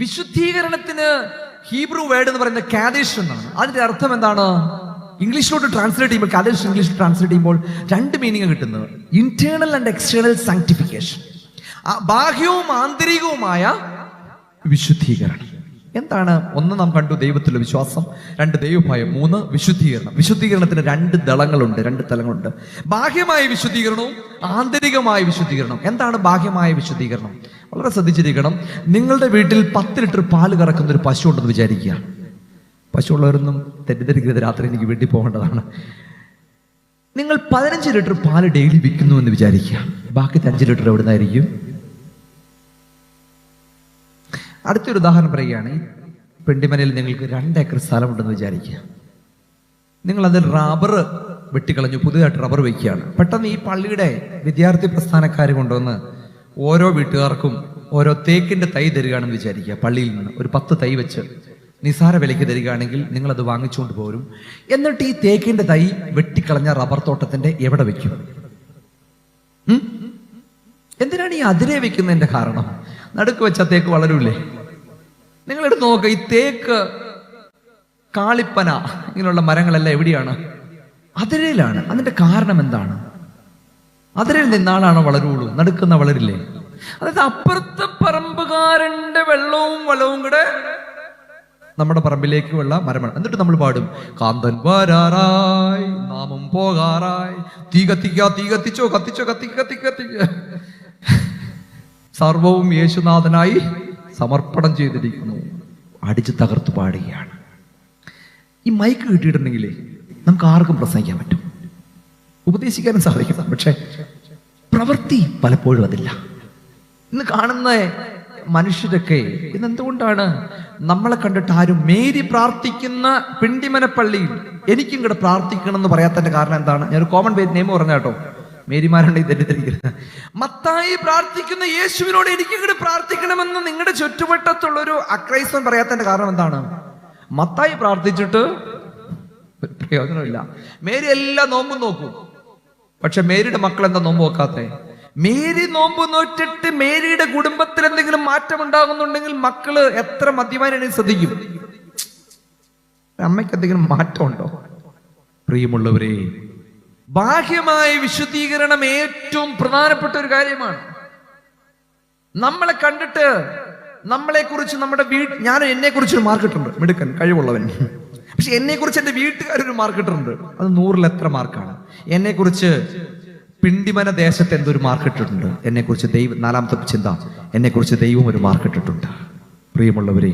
വിശുദ്ധീകരണത്തിന് ഹീബ്രു വേർഡ് എന്ന് പറയുന്നത് കാദേശ് എന്നാണ്. അതിന്റെ അർത്ഥം എന്താണ്? ഇംഗ്ലീഷിലോട്ട് ട്രാൻസ്ലേറ്റ് ചെയ്യുമ്പോൾ, കാദേശ് ഇംഗ്ലീഷിൽ ട്രാൻസ്ലേറ്റ് ചെയ്യുമ്പോൾ 2 മീനിങ് കിട്ടുന്നത്. ഇന്റേണൽ ആൻഡ് എക്സ്റ്റേണൽ സാങ്ക്ടിഫിക്കേഷൻ, ബാഹ്യവും ആന്തരികവുമായ വിശുദ്ധീകരണം. എന്താണ്? ഒന്ന്, നാം കണ്ടു ദൈവത്തിലുള്ള വിശ്വാസം. 2, ദൈവഭയം. 3, വിശുദ്ധീകരണം. വിശുദ്ധീകരണത്തിന് 2 ദളങ്ങളുണ്ട്, 2 തലങ്ങളുണ്ട്. ബാഹ്യമായ വിശുദ്ധീകരണവും ആന്തരികമായ വിശുദ്ധീകരണം. എന്താണ് ബാഹ്യമായ വിശുദ്ധീകരണം? വളരെ ശ്രദ്ധിച്ചിരിക്കണം. നിങ്ങളുടെ വീട്ടിൽ 10 ലിറ്റർ പാല് കറക്കുന്ന ഒരു പശു ഉണ്ടെന്ന് വിചാരിക്കുക. പശു ഉള്ളവരൊന്നും തെറ്റിദ്ധരിക്കരുത്, രാത്രി എനിക്ക് വീട്ടിൽ പോകേണ്ടതാണ്. നിങ്ങൾ 15 ലിറ്റർ പാല് ഡെയിലി വിൽക്കുന്നു എന്ന് വിചാരിക്കുക. ബാക്കി 5 ലിറ്റർ എവിടെ നിന്നായിരിക്കും? അടുത്തൊരു ഉദാഹരണം പറയുകയാണ്. ഈ പെണ്ടിമനയിൽ നിങ്ങൾക്ക് 2 ഏക്കർ സ്ഥലമുണ്ടെന്ന് വിചാരിക്കുക. നിങ്ങൾ അതിൽ റബ്ബർ വെട്ടിക്കളഞ്ഞു, പുതിയതായിട്ട് റബ്ബർ വയ്ക്കുകയാണ്. പെട്ടെന്ന് ഈ പള്ളിയുടെ വിദ്യാർത്ഥി പ്രസ്ഥാനക്കാർ കൊണ്ടുവന്ന് ഓരോ വീട്ടുകാർക്കും ഓരോ തേക്കിന്റെ തൈ തരികയാണെന്ന് വിചാരിക്കുക. പള്ളിയിൽ നിന്ന് ഒരു 10 തൈ വെച്ച് നിസാര വിലയ്ക്ക് തരികയാണെങ്കിൽ നിങ്ങൾ അത് വാങ്ങിച്ചുകൊണ്ട് പോരും. എന്നിട്ട് ഈ തേക്കിന്റെ തൈ വെട്ടിക്കളഞ്ഞ റബ്ബർ തോട്ടത്തിന്റെ എവിടെ വെക്കും? എന്തിനാണ് ഈ അതിരെ വെക്കുന്നതിന്റെ കാരണം? നടുക്ക് വെച്ച തേക്ക് വളരൂലേ? നിങ്ങളെടുത്ത് നോക്കുക, ഈ തേക്ക്, കാളിപ്പന, ഇങ്ങനെയുള്ള മരങ്ങളെല്ലാം എവിടെയാണ്? അതിരയിലാണ്. അതിന്റെ കാരണം എന്താണ്? അതിരയിൽ നിന്നാളാണോ വളരുള്ളൂ? നടുക്കുന്ന വളരില്ലേ? അതായത് അപ്പുറത്തെ പറമ്പുകാരന്റെ വെള്ളവും വളവും കൂടെ നമ്മുടെ പറമ്പിലേക്ക് ഉള്ള മരമാണ്. എന്നിട്ട് നമ്മൾ പാടും, കാന്തൻ വരാറായി നാമം പോകാറായി, തീ കത്തിക്ക, തീ കത്തിച്ചോ, കത്തിച്ചോ, കത്തിക്ക, സർവവും യേശുനാഥനായി സമർപ്പണം ചെയ്തിരിക്കുന്നു. അടിച്ച് തകർത്ത് പാടുകയാണ്. ഈ മൈക്ക് കിട്ടിയിട്ടുണ്ടെങ്കിൽ നമുക്ക് ആർക്കും പ്രസംഗിക്കാൻ പറ്റും, ഉപദേശിക്കാനും സാധിക്കും. പക്ഷെ പ്രവൃത്തി പലപ്പോഴും അതില്ല. ഇന്ന് കാണുന്ന മനുഷ്യരൊക്കെ ഇന്ന് എന്തുകൊണ്ടാണ് നമ്മളെ കണ്ടിട്ട് ആരും മേരി പ്രാർത്ഥിക്കുന്ന പിണ്ടിമനപ്പള്ളിയിൽ എനിക്കും കൂടെ പ്രാർത്ഥിക്കണം എന്ന് പറയാത്തതിന്റെ കാരണം എന്താണ്? ഞാനൊരു കോമൺ നെയിം പറഞ്ഞ കേട്ടോ, മേരിമാരുണ്ടെങ്കിൽ തെറ്റിദ്ധരിക്കരുത്. മത്തായി പ്രാർത്ഥിക്കുന്ന യേശുവിനോട് എനിക്കും കൂടെ പ്രാർത്ഥിക്കണമെന്ന് നിങ്ങളുടെ ചുറ്റുവട്ടത്തുള്ളൊരു അക്രൈസ്തവൻ പറയാത്തതിന്റെ കാരണം എന്താണ്? മത്തായി പ്രാർത്ഥിച്ചിട്ട് പ്രയോജനമില്ല. മേരി എല്ലാ നോമ്പും നോക്കൂ, പക്ഷെ മേരിയുടെ മക്കൾ എന്താ നോമ്പ് നോക്കാത്തെ? മേരി നോമ്പ് നോറ്റിട്ട് മേരിയുടെ കുടുംബത്തിൽ എന്തെങ്കിലും മാറ്റം ഉണ്ടാകുന്നുണ്ടെങ്കിൽ മക്കള് എത്ര മദ്യപാനാണ് ശ്രദ്ധിക്കും. അമ്മയ്ക്ക് എന്തെങ്കിലും മാറ്റം ഉണ്ടോ? പ്രിയമുള്ളവരെ, ബാഹ്യമായ വിശുദ്ധീകരണം ഏറ്റവും പ്രധാനപ്പെട്ട ഒരു കാര്യമാണ്. നമ്മളെ കണ്ടിട്ട് നമ്മളെ കുറിച്ച് നമ്മുടെ ഞാൻ എന്നെ കുറിച്ചൊരു മാർക്കിട്ടുണ്ട്, മിടുക്കൻ, കഴിവുള്ളവൻ. പക്ഷെ എന്നെ കുറിച്ച് എന്റെ വീട്ടുകാരൊരു മാർക്കിട്ടുണ്ട്, അത് 100-ൽ എത്ര മാർക്കാണ്? എന്നെ കുറിച്ച് പിണ്ടിമന ദേശത്ത് എന്തൊരു മാർക്കിട്ടിട്ടുണ്ട്? എന്നെ കുറിച്ച് ദൈവം, 4-ാമത്തെ ചിന്ത, എന്നെ കുറിച്ച് ദൈവം ഒരു മാർക്കിട്ടിട്ടുണ്ട്. പ്രിയമുള്ളവരെ,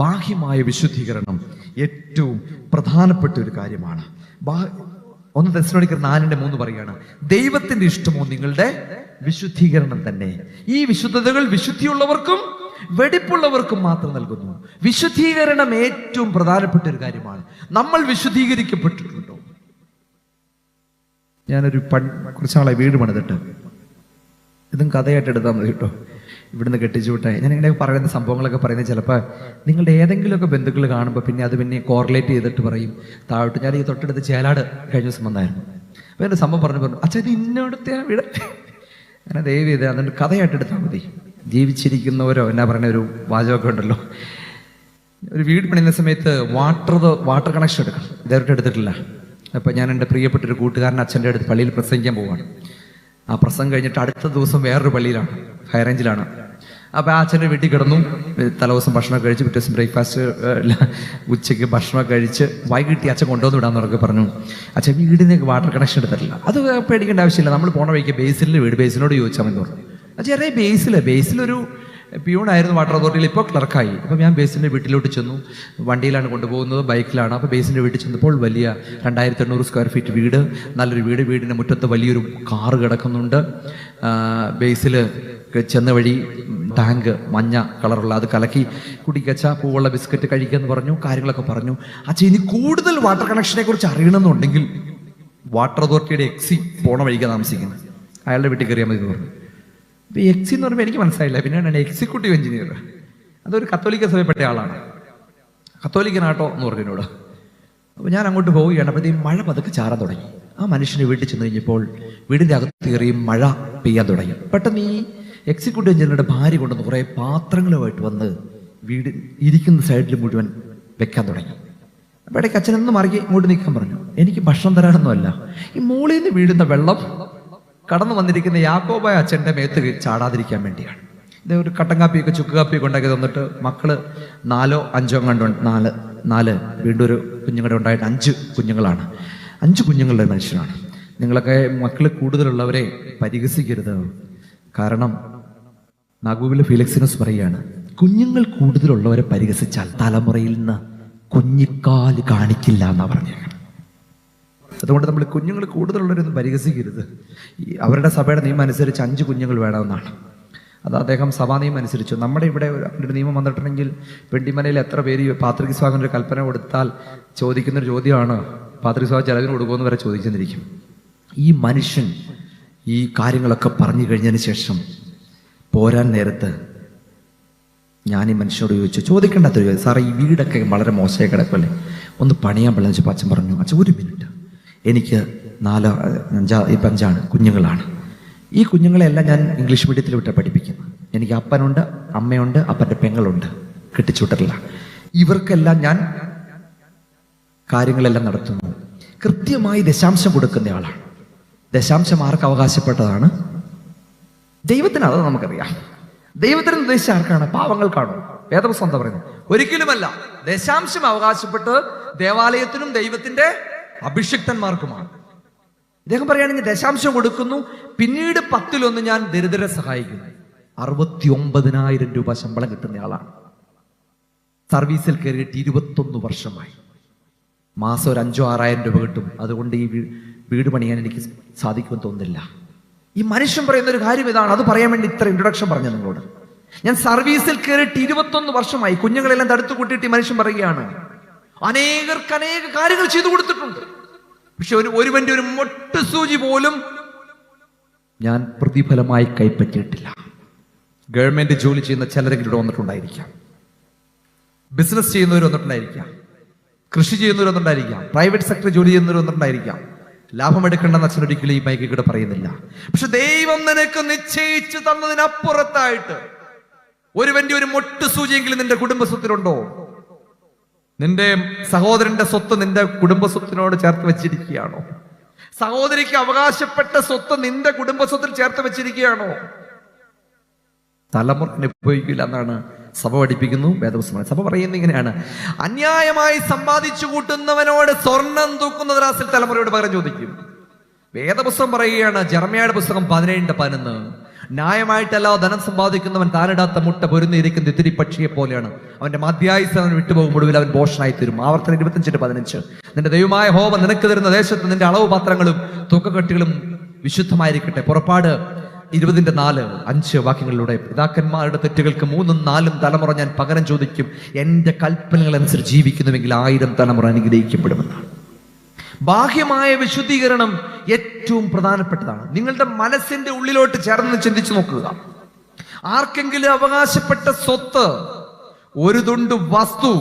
ബാഹ്യമായ വിശുദ്ധീകരണം ഏറ്റവും പ്രധാനപ്പെട്ട ഒരു കാര്യമാണ്. 1 തെസ്സലോനിക്കർ 4:3 പറയുകയാണ്, ദൈവത്തിന്റെ ഇഷ്ടമോ നിങ്ങളുടെ വിശുദ്ധീകരണം തന്നെ. ഈ വിശുദ്ധതകൾ വിശുദ്ധിയുള്ളവർക്കും വെടിപ്പുള്ളവർക്കും മാത്രം നൽകുന്നു. വിശുദ്ധീകരണം ഏറ്റവും പ്രധാനപ്പെട്ട ഒരു കാര്യമാണ്. നമ്മൾ വിശുദ്ധീകരിക്കപ്പെട്ടിട്ടുണ്ടോ? ഞാനൊരു കുറച്ച് നാളെ വീട് പണിതിട്ട്, ഇതും കഥയായിട്ട് എടുത്താൽ മതി കേട്ടോ, ഇവിടുന്ന് കെട്ടിച്ചു വിട്ടെ. ഞാൻ ഇങ്ങനെ പറയുന്ന സംഭവങ്ങളൊക്കെ പറയുന്നത് ചിലപ്പോൾ നിങ്ങളുടെ ഏതെങ്കിലുമൊക്കെ ബന്ധുക്കൾ കാണുമ്പോൾ പിന്നെ കോറിലേറ്റ് ചെയ്തിട്ട് പറയും താഴോട്ട്. ഞാൻ ഈ തൊട്ടടുത്ത് ചേലാട് കഴിഞ്ഞ ദിവസം വന്നായിരുന്നു. അപ്പോൾ എൻ്റെ സംഭവം പറഞ്ഞു അച്ഛാ ഇത് ഇന്നോടത്തെ വീട്, അങ്ങനെ ദയവ് ചെയ്ത് അതിൻ്റെ കഥയായിട്ട് എടുത്താൽ മതി. ജീവിച്ചിരിക്കുന്നവരോ എന്നാ പറയുന്ന ഒരു വാചകമൊക്കെ ഉണ്ടല്ലോ. ഒരു വീട് പണിയുന്ന സമയത്ത് വാട്ടർ കണക്ഷൻ എടുക്കണം, ഇതേവരെ എടുത്തിട്ടില്ല. അപ്പോൾ ഞാൻ എൻ്റെ പ്രിയപ്പെട്ട ഒരു കൂട്ടുകാരൻ അച്ഛൻ്റെ അടുത്ത് പള്ളിയിൽ പ്രസംഗിക്കാൻ പോവാണ്. ആ പ്രസംഗം കഴിഞ്ഞിട്ട് അടുത്ത ദിവസം വേറൊരു പള്ളിയിലാണ്, ഹൈറേഞ്ചിലാണ്. അപ്പോൾ ആ അച്ഛൻ്റെ വീട്ടിൽ കിടന്നു. തലേദിവസം ഭക്ഷണം കഴിച്ച് പിറ്റേ ദിവസം ബ്രേക്ക്ഫാസ്റ്റ്, ഉച്ചയ്ക്ക് ഭക്ഷണം കഴിച്ച് വൈകിട്ട് അച്ഛൻ കൊണ്ടുവന്ന് വിടാമെന്നൊക്കെ പറഞ്ഞു. അച്ഛൻ വീടിന് വാട്ടർ കണക്ഷൻ എടുത്തിട്ടില്ല. അത് പേടിക്കേണ്ട ആവശ്യമില്ല, നമ്മൾ പോണ വഴിക്ക് ബേസിലിൻ്റെ വീട്, ബേസിനോട് ചോദിച്ചാൽ മതി പറഞ്ഞു. ചെറിയ ബേസിലൊരു പ്യൂണായിരുന്നു വാട്ടർ അതോറിറ്റിയിൽ, ഇപ്പോൾ ക്ലർക്കായി. അപ്പം ഞാൻ ബേസിൻ്റെ വീട്ടിലോട്ട് ചെന്നു. വണ്ടിയിലാണ് കൊണ്ടുപോകുന്നത്, ബൈക്കിലാണ്. അപ്പോൾ ബേസിൻ്റെ വീട്ടിൽ ചെന്നപ്പോൾ വലിയ 2800 സ്ക്വയർ ഫീറ്റ് വീട്, നല്ലൊരു വീട്. വീടിൻ്റെ മുറ്റത്ത് വലിയൊരു കാറ് കിടക്കുന്നുണ്ട്. ബേസിൽ ചെന്ന വഴി ടാങ്ക് മഞ്ഞ കളറുള്ള, അത് കലക്കി കുടിക്കച്ച, പൂവുള്ള ബിസ്ക്കറ്റ് കഴിക്കുമെന്ന് പറഞ്ഞു, കാര്യങ്ങളൊക്കെ പറഞ്ഞു. അച്ഛൻ ഇനി കൂടുതൽ വാട്ടർ കണക്ഷനെ കുറിച്ച് അറിയണമെന്നുണ്ടെങ്കിൽ വാട്ടർ അതോറിറ്റിയുടെ എക്സി പോണ വഴിക്കാൻ താമസിക്കുന്നത്, അയാളുടെ വീട്ടിൽ കയറിയാൽ മതി എന്ന് പറഞ്ഞു. അപ്പോൾ എക്സി എന്ന് പറയുമ്പോൾ എനിക്ക് മനസ്സിലായില്ല. പിന്നെയാണ് എക്സിക്യൂട്ടീവ് എഞ്ചിനീയർ. അതൊരു കത്തോലിക്ക സഭയിൽപ്പെട്ട ആളാണ്. കത്തോലിക്കനാട്ടോ എന്ന് പറഞ്ഞു എന്നോട്. അപ്പോൾ ഞാൻ അങ്ങോട്ട് പോവുകയാണ്. അപ്പോഴത്തേക്കും മഴ പതുക്കെ ചാറാൻ തുടങ്ങി. ആ മനുഷ്യന് വീട്ടിൽ ചെന്ന് കഴിഞ്ഞപ്പോൾ വീടിൻ്റെ അകത്ത് കയറി മഴ പെയ്യാൻ തുടങ്ങി. പെട്ടെന്ന് ഈ എക്സിക്യൂട്ടീവ് എഞ്ചിനീയറുടെ ഭാര്യ കൊണ്ടുവന്ന് കുറേ പാത്രങ്ങളുമായിട്ട് വന്ന് വീട് ഇരിക്കുന്ന സൈഡിൽ മുഴുവൻ വെക്കാൻ തുടങ്ങി. അപ്പോൾ ഇടയ്ക്ക് അച്ഛനൊന്ന് മറികെ ഇങ്ങോട്ട് നിൽക്കാൻ പറഞ്ഞു. എനിക്ക് ഭക്ഷണം തരാനൊന്നുമല്ല, ഈ മുകളിൽ നിന്ന് വീഴുന്ന വെള്ളം കടന്നു വന്നിരിക്കുന്ന യാക്കോബായ അച്ഛൻ്റെ മേത്ത് ചാടാതിരിക്കാൻ വേണ്ടിയാണ്. ഇത് ഒരു കട്ടൻ കാപ്പിയൊക്കെ ചുക്ക് കാപ്പിയൊക്കെ ഉണ്ടാക്കി തന്നിട്ട് മക്കള് 4 5 കണ്ടു, 4 വീണ്ടും ഒരു കുഞ്ഞുങ്ങളുടെ ഉണ്ടായിട്ട് 5 കുഞ്ഞുങ്ങളാണ്. 5 കുഞ്ഞുങ്ങളുടെ മനുഷ്യനാണ്. നിങ്ങളൊക്കെ മക്കൾ കൂടുതലുള്ളവരെ പരിഹസിക്കരുത്. കാരണം നാഗൂബിലെ ഫിലിക്സിനസ് പറയുകയാണ്, കുഞ്ഞുങ്ങൾ കൂടുതലുള്ളവരെ പരിഹസിച്ചാൽ തലമുറയിൽ നിന്ന് കുഞ്ഞിക്കാല് കാണിക്കില്ല എന്നാണ് പറഞ്ഞേക്കണം. അതുകൊണ്ട് നമ്മൾ കുഞ്ഞുങ്ങൾ കൂടുതലുള്ളവരൊന്നും പരിഹസിക്കരുത്. അവരുടെ സഭയുടെ നിയമം അനുസരിച്ച് 5 കുഞ്ഞുങ്ങൾ വേണമെന്നാണ്. അത് അദ്ദേഹം സഭാ നിയമം അനുസരിച്ചു. നമ്മുടെ ഇവിടെ ഒരു നിയമം വന്നിട്ടുണ്ടെങ്കിൽ വെണ്ടിമലയിൽ എത്ര പേര് പാത്രികസ്വാഗൻ ഒരു കൽപ്പന കൊടുത്താൽ ചോദിക്കുന്നൊരു ചോദ്യമാണ്, പാത്രികസ്വാഗൻ ചിലവിന് കൊടുക്കുമെന്ന് വരെ ചോദിച്ചെന്നിരിക്കും. ഈ മനുഷ്യൻ ഈ കാര്യങ്ങളൊക്കെ പറഞ്ഞു കഴിഞ്ഞതിന് ശേഷം പോരാൻ നേരത്ത് ഞാൻ ഈ മനുഷ്യനോട് ചോദിക്കേണ്ടാത്തൊരു ചോദ്യം, സാറേ ഈ വീടൊക്കെ വളരെ മോശമായി കിടക്കുമല്ലേ, ഒന്ന് പണിയാൻ പറ്റില്ല വെച്ചപ്പോൾ അച്ഛൻ പറഞ്ഞു, അച്ഛൻ 1 മിനിറ്റ്, എനിക്ക് 4 5 കുഞ്ഞുങ്ങളാണ്. ഈ കുഞ്ഞുങ്ങളെല്ലാം ഞാൻ ഇംഗ്ലീഷ് മീഡിയത്തിൽ വിട്ട് പഠിപ്പിക്കുന്നു. എനിക്ക് അപ്പനുണ്ട്, അമ്മയുണ്ട്, അപ്പൻ്റെ പെങ്ങളുണ്ട്, കെട്ടിച്ചുവിട്ടിട്ടില്ല. ഇവർക്കെല്ലാം ഞാൻ കാര്യങ്ങളെല്ലാം നടത്തുന്നു. കൃത്യമായി ദശാംശം കൊടുക്കുന്ന ആളാണ്. ദശാംശം ആർക്ക് അവകാശപ്പെട്ടതാണ്? ദൈവത്തിന്. അത് നമുക്കറിയാം. ദൈവത്തിന് ഉദ്ദേശിച്ച ആർക്കാണ്? പാവങ്ങൾക്കാണോ? വേദപുസ്തകം എന്താ പറയുന്നത്? ഒരിക്കലുമല്ല. ദശാംശം അവകാശപ്പെട്ട് ദേവാലയത്തിനും ദൈവത്തിന്റെ അഭിഷിക്തന്മാർക്കുമാണ്. ഇദ്ദേഹം പറയുകയാണെങ്കിൽ ദശാംശം കൊടുക്കുന്നു, പിന്നീട് 10-1 ഞാൻ ദരിദ്രരെ സഹായിക്കുന്നു. 69,000 രൂപ ശമ്പളം കിട്ടുന്ന ആളാണ്. സർവീസിൽ കയറിയിട്ട് 21 വർഷമായി. മാസം ഒരു 5,000-6,000 രൂപ കിട്ടും. അതുകൊണ്ട് ഈ വീട് പണിയാൻ എനിക്ക് സാധിക്കുമെന്ന് തോന്നുന്നില്ല. ഈ മനുഷ്യൻ പറയുന്ന ഒരു കാര്യം ഇതാണ്. അത് പറയാൻ വേണ്ടി ഇത്ര ഇൻട്രൊഡക്ഷൻ പറഞ്ഞു നിങ്ങളോട്. ഞാൻ സർവീസിൽ കയറിയിട്ട് 21 വർഷമായി. കുഞ്ഞുങ്ങളെല്ലാം തടുത്തു കൂട്ടിയിട്ട് ഈ മനുഷ്യൻ പറയുകയാണ്, അനേക കാര്യങ്ങൾ ചെയ്തു കൊടുത്തിട്ടുണ്ട്. പക്ഷെ ഒരുവന്റെ ഒരു മൊട്ട് സൂചി പോലും ഞാൻ പ്രതിഫലമായി കൈപ്പറ്റിയിട്ടില്ല. ഗവൺമെന്റ് ജോലി ചെയ്യുന്ന ചിലരെങ്കിലും ഇവിടെ വന്നിട്ടുണ്ടായിരിക്കാം, ബിസിനസ് ചെയ്യുന്നവർ വന്നിട്ടുണ്ടായിരിക്കാം, കൃഷി ചെയ്യുന്നവർ വന്നിട്ടുണ്ടായിരിക്കാം, പ്രൈവറ്റ് സെക്ടർ ജോലി ചെയ്യുന്നവർ വന്നിട്ടുണ്ടായിരിക്കാം. ലാഭം എടുക്കേണ്ടെന്ന് അച്ഛൻ ഒരിക്കലും ഈ മൈക്കിൽ കൂടെ പറയുന്നില്ല. പക്ഷെ ദൈവം നിനക്ക് നിശ്ചയിച്ചു തന്നതിനപ്പുറത്തായിട്ട് ഒരുവന്റെ ഒരു മൊട്ട് സൂചിയെങ്കിലും നിന്റെ കുടുംബ സ്വത്തിലുണ്ടോ? നിന്റെ സഹോദരന്റെ സ്വത്ത് നിന്റെ കുടുംബ സ്വത്തിനോട് ചേർത്ത് വെച്ചിരിക്കുകയാണോ? സഹോദരിക്ക് അവകാശപ്പെട്ട സ്വത്ത് നിന്റെ കുടുംബ സ്വത്തിൽ ചേർത്ത് വെച്ചിരിക്കുകയാണോ? തലമുറ അനുഭവിക്കില്ല എന്നാണ് സഭ പഠിപ്പിക്കുന്നു. വേദപുസ്തകം സഭ പറയുന്നത് ഇങ്ങനെയാണ്, അന്യായമായി സമ്പാദിച്ചു കൂട്ടുന്നവനോട് സ്വർണം തൂക്കുന്ന ത്രാസിൽ തലമുറയോട് പകരം ചോദിക്കും. വേദപുസ്തകം പറയുകയാണ്, ജെറമ്യായുടെ പുസ്തകം 17:11, ന്യായമായിട്ടല്ല ധനം സമ്പാദിക്കുന്നവൻ താനിടാത്ത മുട്ട പൊരുന്നിരിക്കുന്ന തിത്തിരി പക്ഷിയെ പോലെയാണ്. അവന്റെ മധ്യായുസ് അവൻ വിട്ടുപോകും, ഒടുവിൽ അവൻ ഭോഷനായി തീരും. ആവർത്തനം 25:15, നിന്റെ ദൈവമായ യഹോവ നിനക്ക് തരുന്ന ദേശത്ത് നിന്റെ അളവ് പാത്രങ്ങളും തൂക്കക്കട്ടികളും വിശുദ്ധമായിരിക്കട്ടെ. പുറപ്പാട് 20:4-5 വാക്യങ്ങളിലൂടെ, പിതാക്കന്മാരുടെ തെറ്റുകൾക്ക് 3ഉം 4ഉം തലമുറ ഞാൻ പകരം ചോദിക്കും, എന്റെ കൽപ്പനകൾ അനുസരിച്ച് ജീവിക്കുന്നുവെങ്കിൽ 1000 തലമുറ അനുഗ്രഹിക്കപ്പെടുമെന്നാണ്. ബാഹ്യമായ വിശുദ്ധീകരണം ഏറ്റവും പ്രധാനപ്പെട്ടതാണ്. നിങ്ങളുടെ മനസ്സിന്റെ ഉള്ളിലോട്ട് ചേർന്ന് ചിന്തിച്ചു നോക്കുക. ആർക്കെങ്കിലും അവകാശപ്പെട്ട സ്വത്ത്, ഒരു തുണ്ട് വസ്തു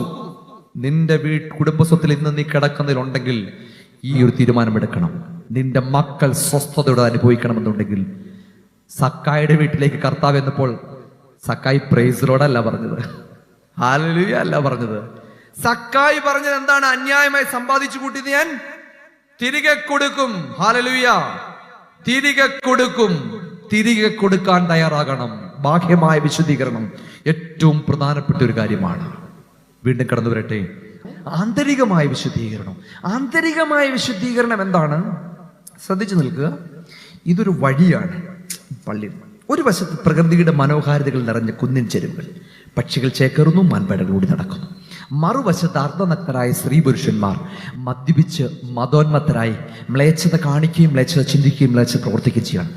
നിന്റെ കുടുംബ സ്വത്തിൽ ഇന്ന് നീ കിടക്കുന്നതിലുണ്ടെങ്കിൽ ഈ ഒരു തീരുമാനമെടുക്കണം. നിന്റെ മക്കൾ സ്വസ്ഥതയോടെ അനുഭവിക്കണമെന്നുണ്ടെങ്കിൽ, സക്കായിയുടെ വീട്ടിലേക്ക് കർത്താവ് എന്നപ്പോൾ സക്കായി പ്രൈസിലോടല്ല പറഞ്ഞത്, ഹല്ലേലൂയ അല്ല പറഞ്ഞത്. സക്കായി പറഞ്ഞത് എന്താണ്? അന്യായമായി സമ്പാദിച്ചു കൂട്ടിയത് ഞാൻ തിരികെ കൊടുക്കും. ഹല്ലേലൂയ. തിരികെ കൊടുക്കും. തിരികെ കൊടുക്കാൻ തയ്യാറാകണം. ബാഹ്യമായ വിശുദ്ധീകരണം ഏറ്റവും പ്രധാനപ്പെട്ട ഒരു കാര്യമാണ്. വീണ്ടും കടന്നു വരട്ടെ, ആന്തരികമായ വിശുദ്ധീകരണം. ആന്തരികമായ വിശുദ്ധീകരണം എന്താണ്? ശ്രദ്ധിച്ചു നിൽക്കുക. ഇതൊരു വഴിയാണ്. പള്ളി ഒരു വശത്ത് പ്രകൃതിയുടെ മനോഹാരിതകൾ നിറഞ്ഞ കുന്നിൻ ചെരുവുകൾ, പക്ഷികൾ ചേക്കേറുന്നു, മാൻപേടകൾ ഓടി നടക്കുന്നു. മറുവശത്ത് അർദ്ധനഗ്നരായ സ്ത്രീ പുരുഷന്മാർ മദ്യപിച്ച് മതോന്മത്തരായി മ്ലേച്ഛത കാണിക്കുകയും മ്ലേച്ഛത ചിന്തിക്കുകയും മ്ലേച്ഛത പ്രവർത്തിക്കുകയും ചെയ്യണം.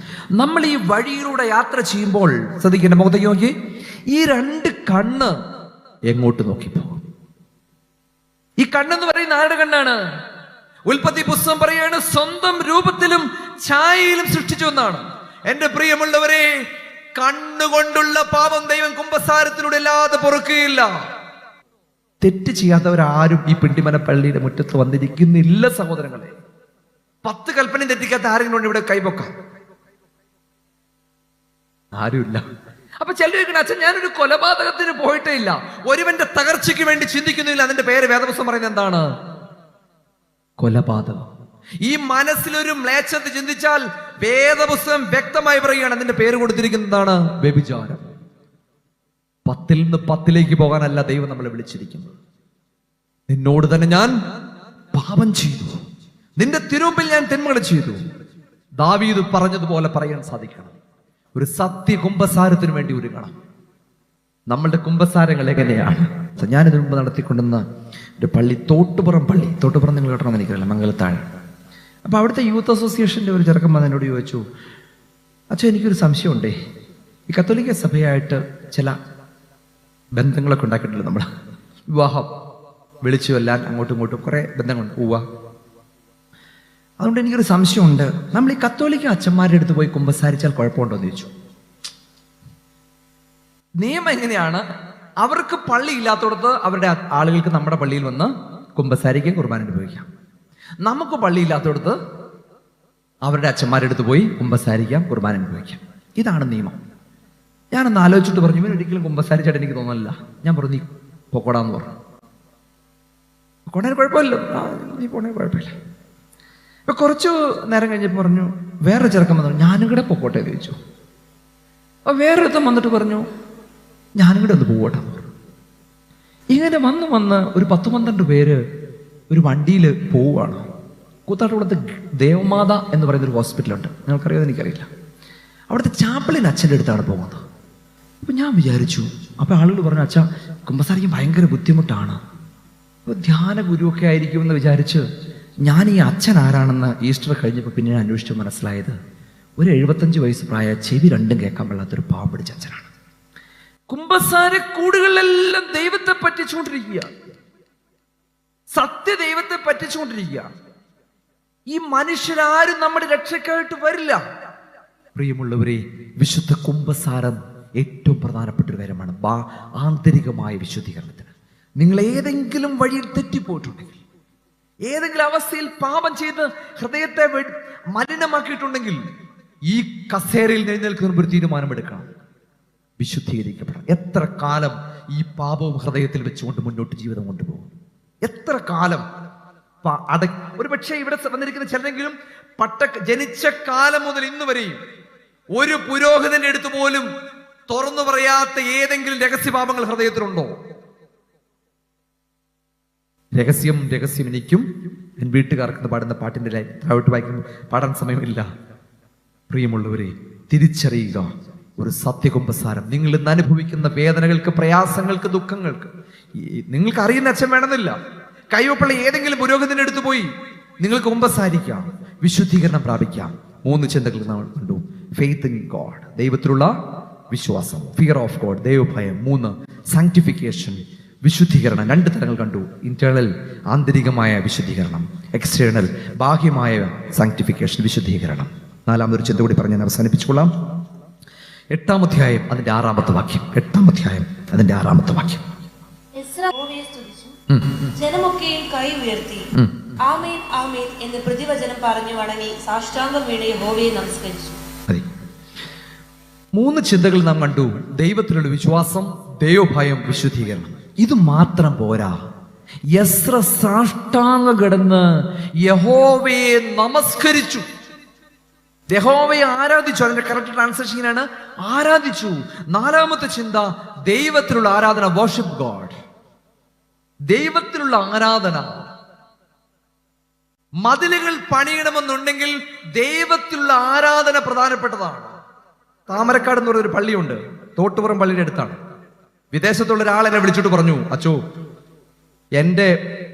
നമ്മൾ ഈ വഴിയിലൂടെ യാത്ര ചെയ്യുമ്പോൾ ശ്രദ്ധിക്കേണ്ട, മുഖത്തേക്ക് നോക്കി, ഈ രണ്ട് കണ്ണ് എങ്ങോട്ട് നോക്കിപ്പോകും? ഈ കണ്ണെന്ന് പറയുന്ന ആരുടെ കണ്ണാണ്? ഉൽപ്പത്തി പുസ്തകം പറയാണ്, സ്വന്തം രൂപത്തിലും ഛായയിലും സൃഷ്ടിച്ചു എന്നാണ്. എന്റെ പ്രിയമുള്ളവരെ, കണ്ണുകൊണ്ടുള്ള പാപം ദൈവം കുമ്പസാരത്തിലൂടെ അല്ലാതെ പൊറുക്കുകയില്ല. തെറ്റ് ചെയ്യാത്തവരാരും ഈ പിണ്ടിമന പള്ളിയുടെ മുറ്റത്ത് വന്നിരിക്കുന്നില്ല സഹോദരങ്ങളെ. 10 കൽപ്പനയും തെറ്റിക്കാത്ത ആരെങ്കിലും ഇവിടെ കൈപൊക്കാം? ആരുമില്ല. അപ്പൊ ചിലർ അച്ഛൻ, ഞാനൊരു കൊലപാതകത്തിന് പോയിട്ടേ ഇല്ല, ഒരുവന്റെ തകർച്ചയ്ക്ക് വേണ്ടി ചിന്തിക്കുന്നില്ല. അതിന്റെ പേര് വേദപുസ്തകം പറയുന്നത് എന്താണ്? കൊലപാതകം. ഈ മനസ്സിലൊരു മ്ലേച്ഛത ചിന്തിച്ചാൽ വേദപുസ്തകം വ്യക്തമായി പറയുകയാണ്, അതിന്റെ പേര് കൊടുത്തിരിക്കുന്നതാണ് വ്യഭിചാരം. 10ൽ നിന്ന് 10ലേക്ക് പോകാനല്ല ദൈവം നമ്മളെ വിളിച്ചിരിക്കുന്നത്. നിന്നോട് തന്നെ ഞാൻ പാപം ചെയ്തു, നിന്റെ തിരുമുമ്പിൽ ഞാൻ തിന്മകൾ ചെയ്തു. ദാവീദ് പറഞ്ഞതുപോലെ പറയാൻ സാധിക്കണം. ഒരു സത്യ കുമ്പസാരത്തിന് വേണ്ടി ഒരുങ്ങണം. നമ്മളുടെ കുമ്പസാരങ്ങൾ എങ്ങനെയാണ്? ഞാനിതിനു മുമ്പ് നടത്തിക്കൊണ്ടുവന്ന ഒരു പള്ളി, തോട്ടുപുറം പള്ളി. തോട്ടുപുറം നിങ്ങൾ കേട്ടണമെന്ന് എനിക്കറിയില്ല, മംഗലത്താഴ്. അപ്പൊ അവിടുത്തെ യൂത്ത് അസോസിയേഷന്റെ ഒരു ചെറുക്കൻ വന്ന് എന്നോട് ചോദിച്ചു, അച്ഛാ എനിക്കൊരു സംശയമുണ്ടേ, ഈ കത്തോലിക്ക സഭയായിട്ട് ചില ബന്ധങ്ങളൊക്കെ ഉണ്ടാക്കിയിട്ടില്ല നമ്മൾ, വിവാഹം വിളിച്ചു കൊല്ലാൻ അങ്ങോട്ടും ഇങ്ങോട്ടും കുറെ ബന്ധങ്ങളുണ്ട്, പോവാ. അതുകൊണ്ട് എനിക്കൊരു സംശയമുണ്ട്, നമ്മൾ ഈ കത്തോലിക്ക അച്ഛന്മാരുടെ അടുത്ത് പോയി കുമ്പസാരിച്ചാൽ കുഴപ്പമുണ്ടോ എന്ന് ചോദിച്ചു. നിയമം എങ്ങനെയാണ്? അവർക്ക് പള്ളി ഇല്ലാത്തടത്ത് അവരുടെ ആളുകൾക്ക് നമ്മുടെ പള്ളിയിൽ വന്ന് കുമ്പസാരിക്കാൻ കുർബാന അനുഭവിക്കാം. നമുക്ക് പള്ളി ഇല്ലാത്തടത്ത് അവരുടെ അച്ഛന്മാരുടെ അടുത്ത് പോയി കുമ്പസാരിക്കാം, കുർബാന അനുഭവിക്കാം. ഇതാണ് നിയമം. ഞാനൊന്ന് ആലോചിച്ചിട്ട് പറഞ്ഞു, ഇവൻ ഒരിക്കലും കുമ്പസാരിച്ചായിട്ട് എനിക്ക് തോന്നുന്നില്ല. ഞാൻ പറഞ്ഞു, നീ പൊക്കോടാന്ന് പറഞ്ഞു. പൊക്കോണേ കുഴപ്പമില്ല, നീ പോണേ കുഴപ്പമില്ല. ഇപ്പൊ കുറച്ചു നേരം കഴിഞ്ഞപ്പോൾ പറഞ്ഞു, വേറെ ചെറുക്കം വന്നു, ഞാനും കൂടെ പൊക്കോട്ടെ എന്ന് ചോദിച്ചു. അപ്പൊ വേറൊരുത്തം വന്നിട്ട് പറഞ്ഞു, ഞാനും കൂടെ ഒന്ന് പോകട്ടെ എന്ന് പറഞ്ഞു. ഇങ്ങനെ വന്ന് ഒരു 10-12 പേര് ഒരു വണ്ടിയിൽ പോവുകയാണ്. കൂത്താട്ടുകുളത്ത് ദേവമാത എന്ന് പറയുന്നൊരു ഹോസ്പിറ്റലുണ്ട്, നിങ്ങൾക്കറിയാതെ എനിക്കറിയില്ല. അവിടുത്തെ ചാപ്പലിൻ അച്ഛൻ്റെ അടുത്താണ് പോകുന്നത്. അപ്പൊ ഞാൻ വിചാരിച്ചു, അപ്പൊ ആളുകൾ പറഞ്ഞു, അച്ഛാ കുമ്പസാരിക്കാൻ ഭയങ്കര ബുദ്ധിമുട്ടാണ്, അപ്പോൾ ധ്യാന ഗുരുവൊക്കെ ആയിരിക്കുമെന്ന് വിചാരിച്ച് ഞാൻ ഈ അച്ഛൻ ആരാണെന്ന് ഈസ്റ്റർ കഴിഞ്ഞപ്പോൾ പിന്നെ അന്വേഷിച്ച് മനസ്സിലായത്, ഒരു 75 വയസ്സ് പ്രായ, ചെവി രണ്ടും കേൾക്കാൻ പാടില്ലാത്തൊരു പാവം പിടിച്ച അച്ഛനാണ്. കുമ്പസാര കൂടുകളിലെല്ലാം ദൈവത്തെ പറ്റിച്ചുകൊണ്ടിരിക്കുക, സത്യ ദൈവത്തെ പറ്റിച്ചുകൊണ്ടിരിക്കുക. ഈ മനുഷ്യരാരും നമ്മുടെ രക്ഷയ്ക്കായിട്ട് വരില്ല. പ്രിയമുള്ളവരെ, വിശുദ്ധ കുമ്പസാരം ഏറ്റവും പ്രധാനപ്പെട്ട ഒരു കാര്യമാണ് ആന്തരികമായ വിശുദ്ധീകരണത്തിന്. നിങ്ങൾ ഏതെങ്കിലും വഴിയിൽ തെറ്റിപ്പോയിട്ടുണ്ടെങ്കിൽ, ഏതെങ്കിലും അവസ്ഥയിൽ പാപം ചെയ്ത് ഹൃദയത്തെ മലിനമാക്കിയിട്ടുണ്ടെങ്കിൽ, ഈ കസേരയിൽ എഴുന്നേൽക്കുന്ന ഒരു തീരുമാനമെടുക്കണം, വിശുദ്ധീകരിക്കപ്പെടണം. എത്ര കാലം ഈ പാപവും ഹൃദയത്തിൽ വെച്ചുകൊണ്ട് മുന്നോട്ട് ജീവിതം കൊണ്ടുപോകും? എത്ര കാലം? ഒരു പക്ഷേ ഇവിടെ വന്നിരിക്കുന്ന ചിലരെങ്കിലും ജനിച്ച കാലം മുതൽ ഇന്ന് വരെയും ഒരു പുരോഹിതന്റെ അടുത്ത് പോലും തുറന്നു പറയാത്ത ഏതെങ്കിലും രഹസ്യപാപങ്ങൾ ഹൃദയത്തിലുണ്ടോ? രഹസ്യം എനിക്കും എൻ വീട്ടുകാർക്ക് പാടുന്ന പാട്ടിന്റെ താഴോട്ട് വായിക്കുമ്പോൾ പാടാൻ സമയമില്ല. പ്രിയമുള്ളവരെ, തിരിച്ചറിയുക, ഒരു സത്യകുമ്പസാരം. നിങ്ങൾ ഇന്ന് അനുഭവിക്കുന്ന വേദനകൾക്ക്, പ്രയാസങ്ങൾക്ക്, ദുഃഖങ്ങൾക്ക് നിങ്ങൾക്ക് അറിയുന്ന അച്ഛൻ വേണമെന്നില്ല, കൈവപ്പള്ളി ഏതെങ്കിലും പുരോഹിതന്റെ അടുത്ത് പോയി നിങ്ങൾക്ക് കുമ്പസാരിക്കാം, വിശുദ്ധീകരണം പ്രാപിക്കാം. 3 ചിന്തകൾ നമ്മൾ കണ്ടു. ഫെയ്ത്ത് ഇൻ ഗോഡ്, ദൈവത്തിലുള്ള വിശ്വാസം. ഫിയർ ഓഫ് ഗോഡ്, ദൈവഭയം. 3 സാങ്ക്ടിഫിക്കേഷൻ, വിശുദ്ധീകരണം. 2 തരങ്ങൾ കണ്ടു. ഇന്റേണൽ, ആന്തരികമായ വിശുദ്ധീകരണം. എക്സ്റ്റേണൽ, ബാഹ്യമായ സാങ്ക്ടിഫിക്കേഷൻ, വിശുദ്ധീകരണം. 4ാമതൊരു ചിന്ത കൂടി പറഞ്ഞ് ഞാൻ അവസാനിപ്പിച്ചുകൊള്ളാം. 8-ാം അധ്യായം അതിന്റെ 6ാമത്തെ വാക്യം. 8-ാം അധ്യായം അതിന്റെ 6ാമത്തെ വാക്യം. ജനമൊക്കെയും കൈ ഉയർത്തി ആമേൻ ആമേൻ എന്ന് പ്രതിവചനം പറഞ്ഞു വണങ്ങി സാഷ്ടാംഗം വീണ് യഹോവയെ നമസ്കരിച്ചു. 3 ചിന്തകൾ നാം കണ്ടു. ദൈവത്തിലുള്ള വിശ്വാസം, ദൈവഭയം, വിശുദ്ധീകരണം. ഇത് മാത്രം പോരാ. എസ്ര സാഷ്ടാംഗം കിടന്ന് യഹോവയെ നമസ്കരിച്ചു. യഹോവയെ ആരാധിച്ചു. അതിന്റെ കറക്റ്റ് ട്രാൻസ്ലേഷൻ ഇങ്ങനെയാണ്, ആരാധിച്ചു. നാലാമത്തെ ചിന്ത, ദൈവത്തിലുള്ള ആരാധന, വർഷിപ്പ് ഗോഡ്. ദൈവത്തിലുള്ള ആരാധന. മതിലുകൾ പണിയണമെന്നുണ്ടെങ്കിൽ ദൈവത്തിലുള്ള ആരാധന പ്രധാനപ്പെട്ടതാണ്. താമരക്കാട് എന്ന് പറയുന്നൊരു പള്ളിയുണ്ട്, തോട്ടുപുറം പള്ളിയുടെ അടുത്താണ്. വിദേശത്തുള്ള ഒരാൾ എന്നെ വിളിച്ചിട്ട് പറഞ്ഞു, അച്ചോ എൻ്റെ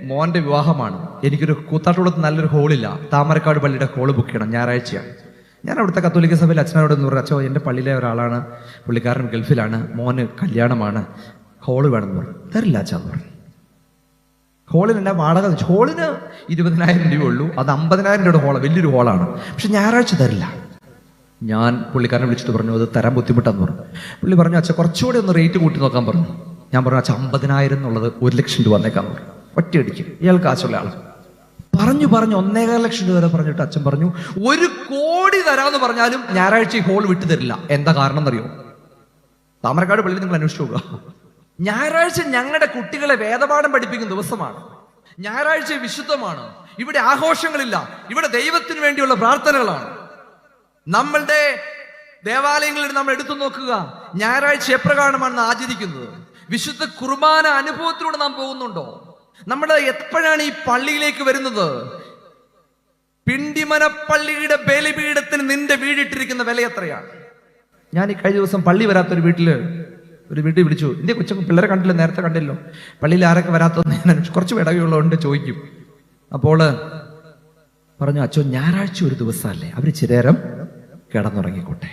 മോന്റെ വിവാഹമാണ്, എനിക്കൊരു കൂത്താട്ടുകുളത്ത് നല്ലൊരു ഹോളില്ല, താമരക്കാട് പള്ളിയുടെ ഹോള് ബുക്ക് ചെയ്യണം, ഞായറാഴ്ചയാണ്. ഞാൻ അവിടുത്തെ കത്തോലിക്ക സഭയിൽ അച്ഛനോട് എന്ന് പറഞ്ഞു, അച്ഛോ എൻ്റെ പള്ളിയിലെ ഒരാളാണ്, പുള്ളിക്കാരൻ ഗൾഫിലാണ്, മോന് കല്യാണമാണ്, ഹോള് വേണമെന്ന് പറഞ്ഞു. തരില്ല അച്ഛാന്ന് പറഞ്ഞു. ഹോളിന് എന്നാ വാടക? ഹോളിന് 20,000 രൂപയുള്ളൂ, അത് 50,000 രൂപയുടെ ഹോളാണ്, വലിയൊരു ഹോളാണ്, പക്ഷെ ഞായറാഴ്ച തരില്ല. ഞാൻ പുള്ളിക്കാരനെ വിളിച്ചിട്ട് പറഞ്ഞു, അത് തരാൻ ബുദ്ധിമുട്ടാന്ന് പറഞ്ഞു. പുള്ളി പറഞ്ഞു, അച്ഛാ കുറച്ചുകൂടി ഒന്ന് റേറ്റ് കൂട്ടി നോക്കാൻ പറഞ്ഞു. ഞാൻ പറഞ്ഞു, അച്ഛാ 50,000 എന്നുള്ളത് 1,00,000 രൂപ വന്നേക്കാന്ന് പറഞ്ഞു. ഒറ്റയടിക്ക്. ഇയാൾ കാശുള്ള ആൾ പറഞ്ഞു 1,15 ലക്ഷം രൂപ വരെ പറഞ്ഞിട്ട് അച്ഛൻ പറഞ്ഞു, 1 കോടി തരാന്ന് പറഞ്ഞാലും ഞായറാഴ്ച ഈ ഹോൾ വിട്ടു തരില്ല. എന്താ കാരണം എന്നറിയോ? താമരക്കാട് പള്ളിയിൽ നിങ്ങൾ അന്വേഷിച്ചു നോക്കുക. ഞായറാഴ്ച ഞങ്ങളുടെ കുട്ടികളെ വേദപാഠം പഠിപ്പിക്കുന്ന ദിവസമാണ്. ഞായറാഴ്ച വിശുദ്ധമാണ്. ഇവിടെ ആഘോഷങ്ങളില്ല, ഇവിടെ ദൈവത്തിന് വേണ്ടിയുള്ള പ്രാർത്ഥനകളാണ്. നമ്മളുടെ ദേവാലയങ്ങളിൽ നമ്മൾ എടുത്തു നോക്കുക, ഞായറാഴ്ച എപ്രകാരമാണ് ആചരിക്കുന്നത്? വിശുദ്ധ കുർബാന അനുഭവത്തിലൂടെ നാം പോകുന്നുണ്ടോ? നമ്മൾ എപ്പോഴാണ് ഈ പള്ളിയിലേക്ക് വരുന്നത്? പിണ്ടിമന പള്ളിയുടെ ബലിപീഠത്തിന് നിന്റെ വീടിട്ടിരിക്കുന്ന വില എത്രയാണ്? ഞാൻ ഈ കഴിഞ്ഞ ദിവസം പള്ളി വരാത്തൊരു വീട്ടിൽ വിളിച്ചു. ഇന്ത്യ കൊച്ചു പിള്ളേരെ കണ്ടില്ല, നേരത്തെ കണ്ടല്ലോ. പള്ളിയിൽ ആരൊക്കെ വരാത്തതെന്ന് ഞാൻ കുറച്ച് ഇടകയുള്ളതുകൊണ്ട് ചോദിക്കും. അപ്പോൾ പറഞ്ഞു, അച്ഛോ ഞായറാഴ്ച ഒരു ദിവസമല്ലേ, അവർ ചിരേരം കിടന്നുറങ്ങിക്കോട്ടെ.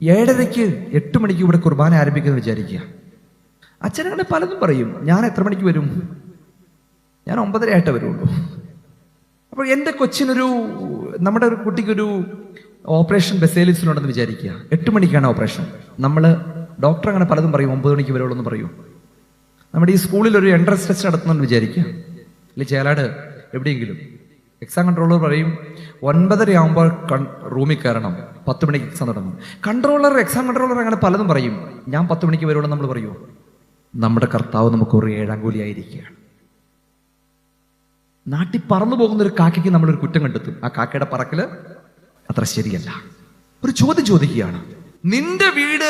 7:30 8 മണിക്ക് ഇവിടെ കുർബാന ആരംഭിക്കുന്നത് വിചാരിക്കുക. അച്ഛനങ്ങനെ പലതും പറയും. ഞാൻ എത്ര മണിക്ക് വരും? ഞാൻ 9:30 ആയിട്ടേ വരുള്ളൂ. അപ്പോൾ എൻ്റെ കൊച്ചിനൊരു, നമ്മുടെ ഒരു കുട്ടിക്കൊരു ഓപ്പറേഷൻ ബെസേലിസിലുണ്ടെന്ന് വിചാരിക്കുക. 8 മണിക്കാണ് ഓപ്പറേഷൻ. നമ്മൾ ഡോക്ടർ അങ്ങനെ പലതും പറയും, 9 മണിക്ക് വരുള്ളൂ എന്ന് പറയും. നമ്മുടെ ഈ സ്കൂളിൽ ഒരു എൻട്രൻസ് ടെസ്റ്റ് നടത്തുന്നെന്ന് വിചാരിക്കുക, അല്ലെങ്കിൽ ചേലാട് എവിടെയെങ്കിലും. എക്സാം കൺട്രോളർ പറയും 9:30 ആകുമ്പോൾ റൂമിൽ കയറണം, 10 മണിക്ക് എക്സാം തുടങ്ങും. എക്സാം കൺട്രോളർ അങ്ങനെ പലതും പറയും. ഞാൻ 10 മണിക്ക് വരുള്ളൂ നമ്മൾ പറയുമോ? നമ്മുടെ കർത്താവ് നമുക്ക് ഒരു 7-ാം കൂലിയായിരിക്കുകയാണ്. നാട്ടിൽ പറന്നു പോകുന്ന ഒരു കാക്കയ്ക്ക് നമ്മളൊരു കുറ്റം കണ്ടെത്തും. ആ കാക്കയുടെ പറക്കല് അത്ര ശരിയല്ല. ഒരു ചോദ്യം ചോദിക്കുകയാണ്, നിന്റെ വീട്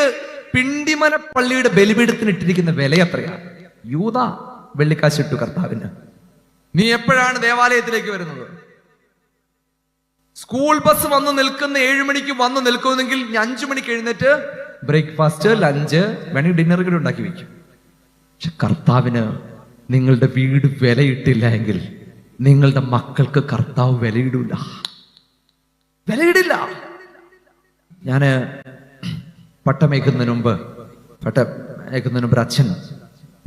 പിണ്ടിമന പള്ളിയുടെ ബലിപീഠത്തിന് ഇട്ടിരിക്കുന്ന വില എത്രയാണ്? യൂദ വെള്ളിക്കാശിട്ടു കർത്താവിന്. നീ എപ്പോഴാണ് ദേവാലയത്തിലേക്ക് വരുന്നത്? സ്കൂൾ ബസ് വന്ന് നിൽക്കുന്ന 7 മണിക്ക് വന്ന് നിൽക്കുന്നെങ്കിൽ 5 മണിക്ക് എഴുന്നേറ്റ് ബ്രേക്ക്ഫാസ്റ്റ്, ലഞ്ച്, വേണമെങ്കിൽ ഡിന്നർ കൂടി ഉണ്ടാക്കി വെക്കും. പക്ഷെ കർത്താവിന് നിങ്ങളുടെ വീട് വിലയിട്ടില്ല എങ്കിൽ നിങ്ങളുടെ മക്കൾക്ക് കർത്താവ് വിലയിടില്ല. ഞാന് പട്ടമേക്കുന്നതിന് മുമ്പ് അച്ഛൻ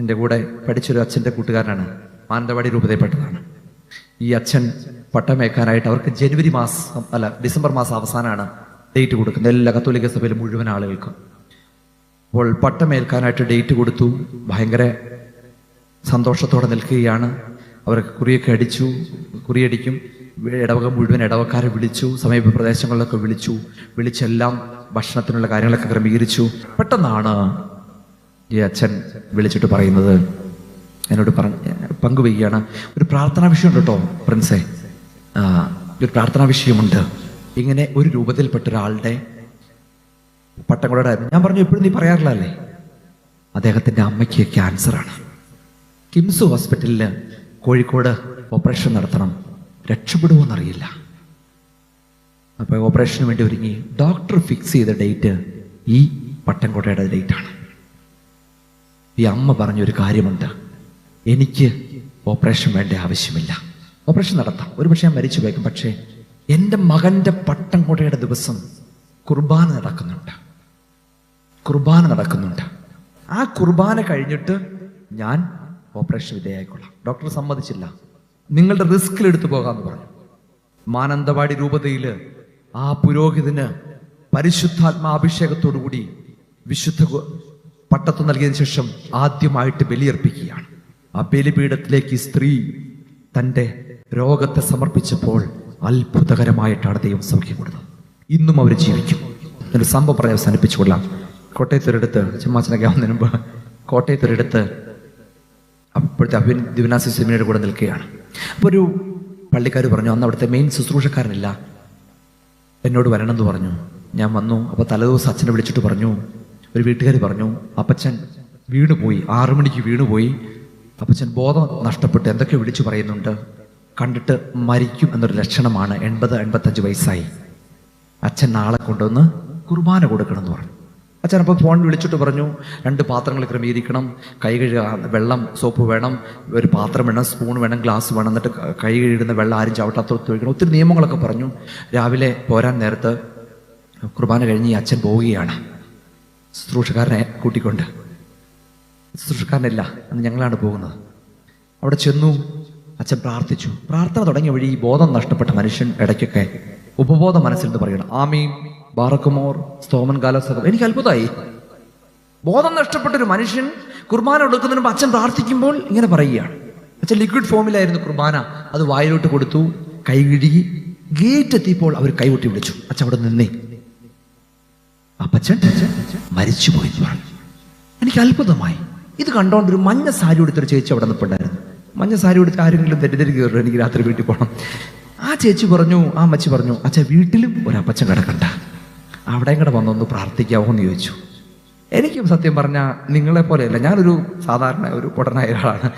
എൻ്റെ കൂടെ പഠിച്ചൊരു അച്ഛൻ്റെ കൂട്ടുകാരനാണ്, മാനന്തവാടി രൂപതയിൽപ്പെട്ടതാണ്. ഈ അച്ഛൻ പട്ടമേക്കാനായിട്ട് അവർക്ക് ഡിസംബർ മാസം അവസാനമാണ് ഡേറ്റ് കൊടുക്കുന്നത്, എല്ലാ കത്തോലിക്ക സഭയിലും മുഴുവൻ ആളുകൾക്കും. അപ്പോൾ പട്ടമേൽക്കാനായിട്ട് ഡേറ്റ് കൊടുത്തു. ഭയങ്കര സന്തോഷത്തോടെ നിൽക്കുകയാണ്. അവർക്ക് കുറിയടിക്കും. ഇടവക മുഴുവൻ ഇടവക്കാരെ വിളിച്ചു, സമീപ പ്രദേശങ്ങളിലൊക്കെ വിളിച്ചെല്ലാം ഭക്ഷണത്തിനുള്ള കാര്യങ്ങളൊക്കെ ക്രമീകരിച്ചു. പെട്ടെന്നാണ് ഈ അച്ഛൻ വിളിച്ചിട്ട് പറയുന്നത്, എന്നോട് പങ്കുവയ്ക്കുകയാണ്, ഒരു പ്രാർത്ഥനാ വിഷയമുണ്ട് കേട്ടോ പ്രിൻസേ, ഒരു പ്രാർത്ഥനാ വിഷയമുണ്ട്. ഇങ്ങനെ ഒരു രൂപത്തിൽപ്പെട്ട ഒരാളുടെ പട്ടം കൂടെ. ഞാൻ പറഞ്ഞു, എപ്പോഴും നീ പറയാറില്ലല്ലേ? അദ്ദേഹത്തിൻ്റെ അമ്മയ്ക്ക് ക്യാൻസറാണ്. കിംസ് ഹോസ്പിറ്റലിൽ കോഴിക്കോട് ഓപ്പറേഷൻ നടത്തണം, രക്ഷപ്പെടുമോന്നറിയില്ല. അപ്പോൾ ഓപ്പറേഷന് വേണ്ടി ഒരുങ്ങി. ഡോക്ടർ ഫിക്സ് ചെയ്ത ഡേറ്റ് ഈ പട്ടംകോട്ടയുടെ ഡേറ്റാണ്. ഈ അമ്മ പറഞ്ഞൊരു കാര്യമുണ്ട്, എനിക്ക് ഓപ്പറേഷൻ വേണ്ട ആവശ്യമില്ല, ഓപ്പറേഷൻ നടത്താം, ഒരുപക്ഷെ ഞാൻ മരിച്ചു പോയേക്കും, പക്ഷേ എൻ്റെ മകൻ്റെ പട്ടംകോട്ടയുടെ ദിവസം കുർബാന നടക്കുന്നുണ്ട്. ആ കുർബാന കഴിഞ്ഞിട്ട് ഞാൻ ഓപ്പറേഷൻ വിധേയമായിക്കൊള്ളാം. ഡോക്ടർ സമ്മതിച്ചില്ല. നിങ്ങളുടെ റിസ്കിലെടുത്ത് പോകാമെന്ന് പറഞ്ഞു. മാനന്തവാടി രൂപതയിൽ ആ പുരോഹിതന് പരിശുദ്ധാത്മാഭിഷേകത്തോടു കൂടി വിശുദ്ധ പട്ടത്ത് നൽകിയതിനു ശേഷം ആദ്യമായിട്ട് ബലിയർപ്പിക്കുകയാണ്. ആ ബലിപീഠത്തിലേക്ക് ഈ സ്ത്രീ തൻ്റെ രോഗത്തെ സമർപ്പിച്ചപ്പോൾ അത്ഭുതകരമായിട്ടാണ് ദൈവം സൗഖ്യം കൊടുത്തത്. ഇന്നും അവർ ജീവിക്കും. ഒരു സംഭവം പറഞ്ഞ് അവസാനിപ്പിച്ചുകൊള്ളാം. കോട്ടയത്തൊരിടത്ത്, ചുമ്മാച്ചനൊക്കെ ആവുന്നതിന് മുമ്പ് കോട്ടയത്തൊരിടത്ത് അപ്പോഴത്തെ ദിവനാസി സെമിനാരുടെ കൂടെ നിൽക്കുകയാണ്. അപ്പോൾ ഒരു പള്ളിക്കാർ പറഞ്ഞു അന്ന് അവിടുത്തെ മെയിൻ ശുശ്രൂഷക്കാരനില്ല, എന്നോട് വരണമെന്ന് പറഞ്ഞു. ഞാൻ വന്നു. അപ്പോൾ തലേദിവസം അച്ഛനെ വിളിച്ചിട്ട് പറഞ്ഞു, ഒരു വീട്ടുകാർ പറഞ്ഞു അപ്പച്ചൻ വീണുപോയി, 6 മണിക്ക് വീണുപോയി, അപ്പച്ചൻ ബോധം നഷ്ടപ്പെട്ട് എന്തൊക്കെ വിളിച്ചു പറയുന്നുണ്ട്, കണ്ടിട്ട് മരിക്കും എന്നൊരു ലക്ഷണമാണ്, 80-85 വയസ്സായി, അച്ഛൻ നാളെ കൊണ്ടുവന്ന് കുർബാന കൊടുക്കണം എന്ന് പറഞ്ഞു. അച്ഛൻ അപ്പോൾ ഫോൺ വിളിച്ചിട്ട് പറഞ്ഞു 2 പാത്രങ്ങൾ ക്രമീകരിക്കണം, കൈ കഴുകാൻ വെള്ളം സോപ്പ് വേണം, ഒരു പാത്രം വേണം, സ്പൂൺ വേണം, ഗ്ലാസ് വേണം, എന്നിട്ട് കൈ കഴുകുന്ന വെള്ളം ആരും ചവിട്ടാത്തോട്ട് ഒഴിക്കണം, ഒത്തിരി നിയമങ്ങളൊക്കെ പറഞ്ഞു. രാവിലെ പോരാൻ നേരത്ത് കുർബാന കഴിഞ്ഞ് ഈ അച്ഛൻ പോവുകയാണ് ശുശ്രൂഷക്കാരനെ കൂട്ടിക്കൊണ്ട്. ശുശ്രൂഷക്കാരനല്ല, അന്ന് ഞങ്ങളാണ് പോകുന്നത്. അവിടെ ചെന്നു, അച്ഛൻ പ്രാർത്ഥിച്ചു. പ്രാർത്ഥന തുടങ്ങിയ വഴി ഈ ബോധം നഷ്ടപ്പെട്ട മനുഷ്യൻ ഇടയ്ക്കൊക്കെ ഉപബോധ മനസ്സിൽ നിന്ന് പറയണം ആമീൻ ബാറക്കുമോർ സ്തോമൻ കാലസ. എനിക്ക് അത്ഭുതമായി. ബോധം നഷ്ടപ്പെട്ട ഒരു മനുഷ്യൻ കുർബാന കൊടുക്കുന്നതിന് മുമ്പ് അച്ഛൻ പ്രാർത്ഥിക്കുമ്പോൾ ഇങ്ങനെ പറയുകയാണ്. അച്ഛൻ ലിക്വിഡ് ഫോമിലായിരുന്നു കുർബാന, അത് വായിലോട്ട് കൊടുത്തു, കൈ കഴുകി. ഗേറ്റ് എത്തിയപ്പോൾ അവർ കൈകൊട്ടി വിളിച്ചു. അച്ഛൻ അവിടെ നിന്നേ, അപ്പച്ചൻ മരിച്ചുപോയി എന്ന് പറഞ്ഞു. എനിക്ക് അത്ഭുതമായി. ഇത് കണ്ടോണ്ട് ഒരു മഞ്ഞ സാരി ഉടുത്തൊരു ചേച്ചി അവിടെ നിൽപ്പുണ്ടായിരുന്നു. മഞ്ഞ സാരി ഉടുത്ത് ആരെങ്കിലും തെറ്റിദ്ധരിക്ക് കയറും, എനിക്ക് രാത്രി വീട്ടിൽ പോകണം. ആ ചേച്ചി പറഞ്ഞു, ആ അമ്മച്ചി പറഞ്ഞു, അച്ഛാ വീട്ടിലും ഒരു അപ്പച്ചൻ കിടക്കണ്ട, അവിടെയും കൂടെ വന്നൊന്ന് പ്രാർത്ഥിക്കാവോ എന്ന് ചോദിച്ചു. എനിക്കും സത്യം പറഞ്ഞാൽ നിങ്ങളെ പോലെയല്ല, ഞാനൊരു സാധാരണ ഒരു പൊടനായ ഒരാളാണ്.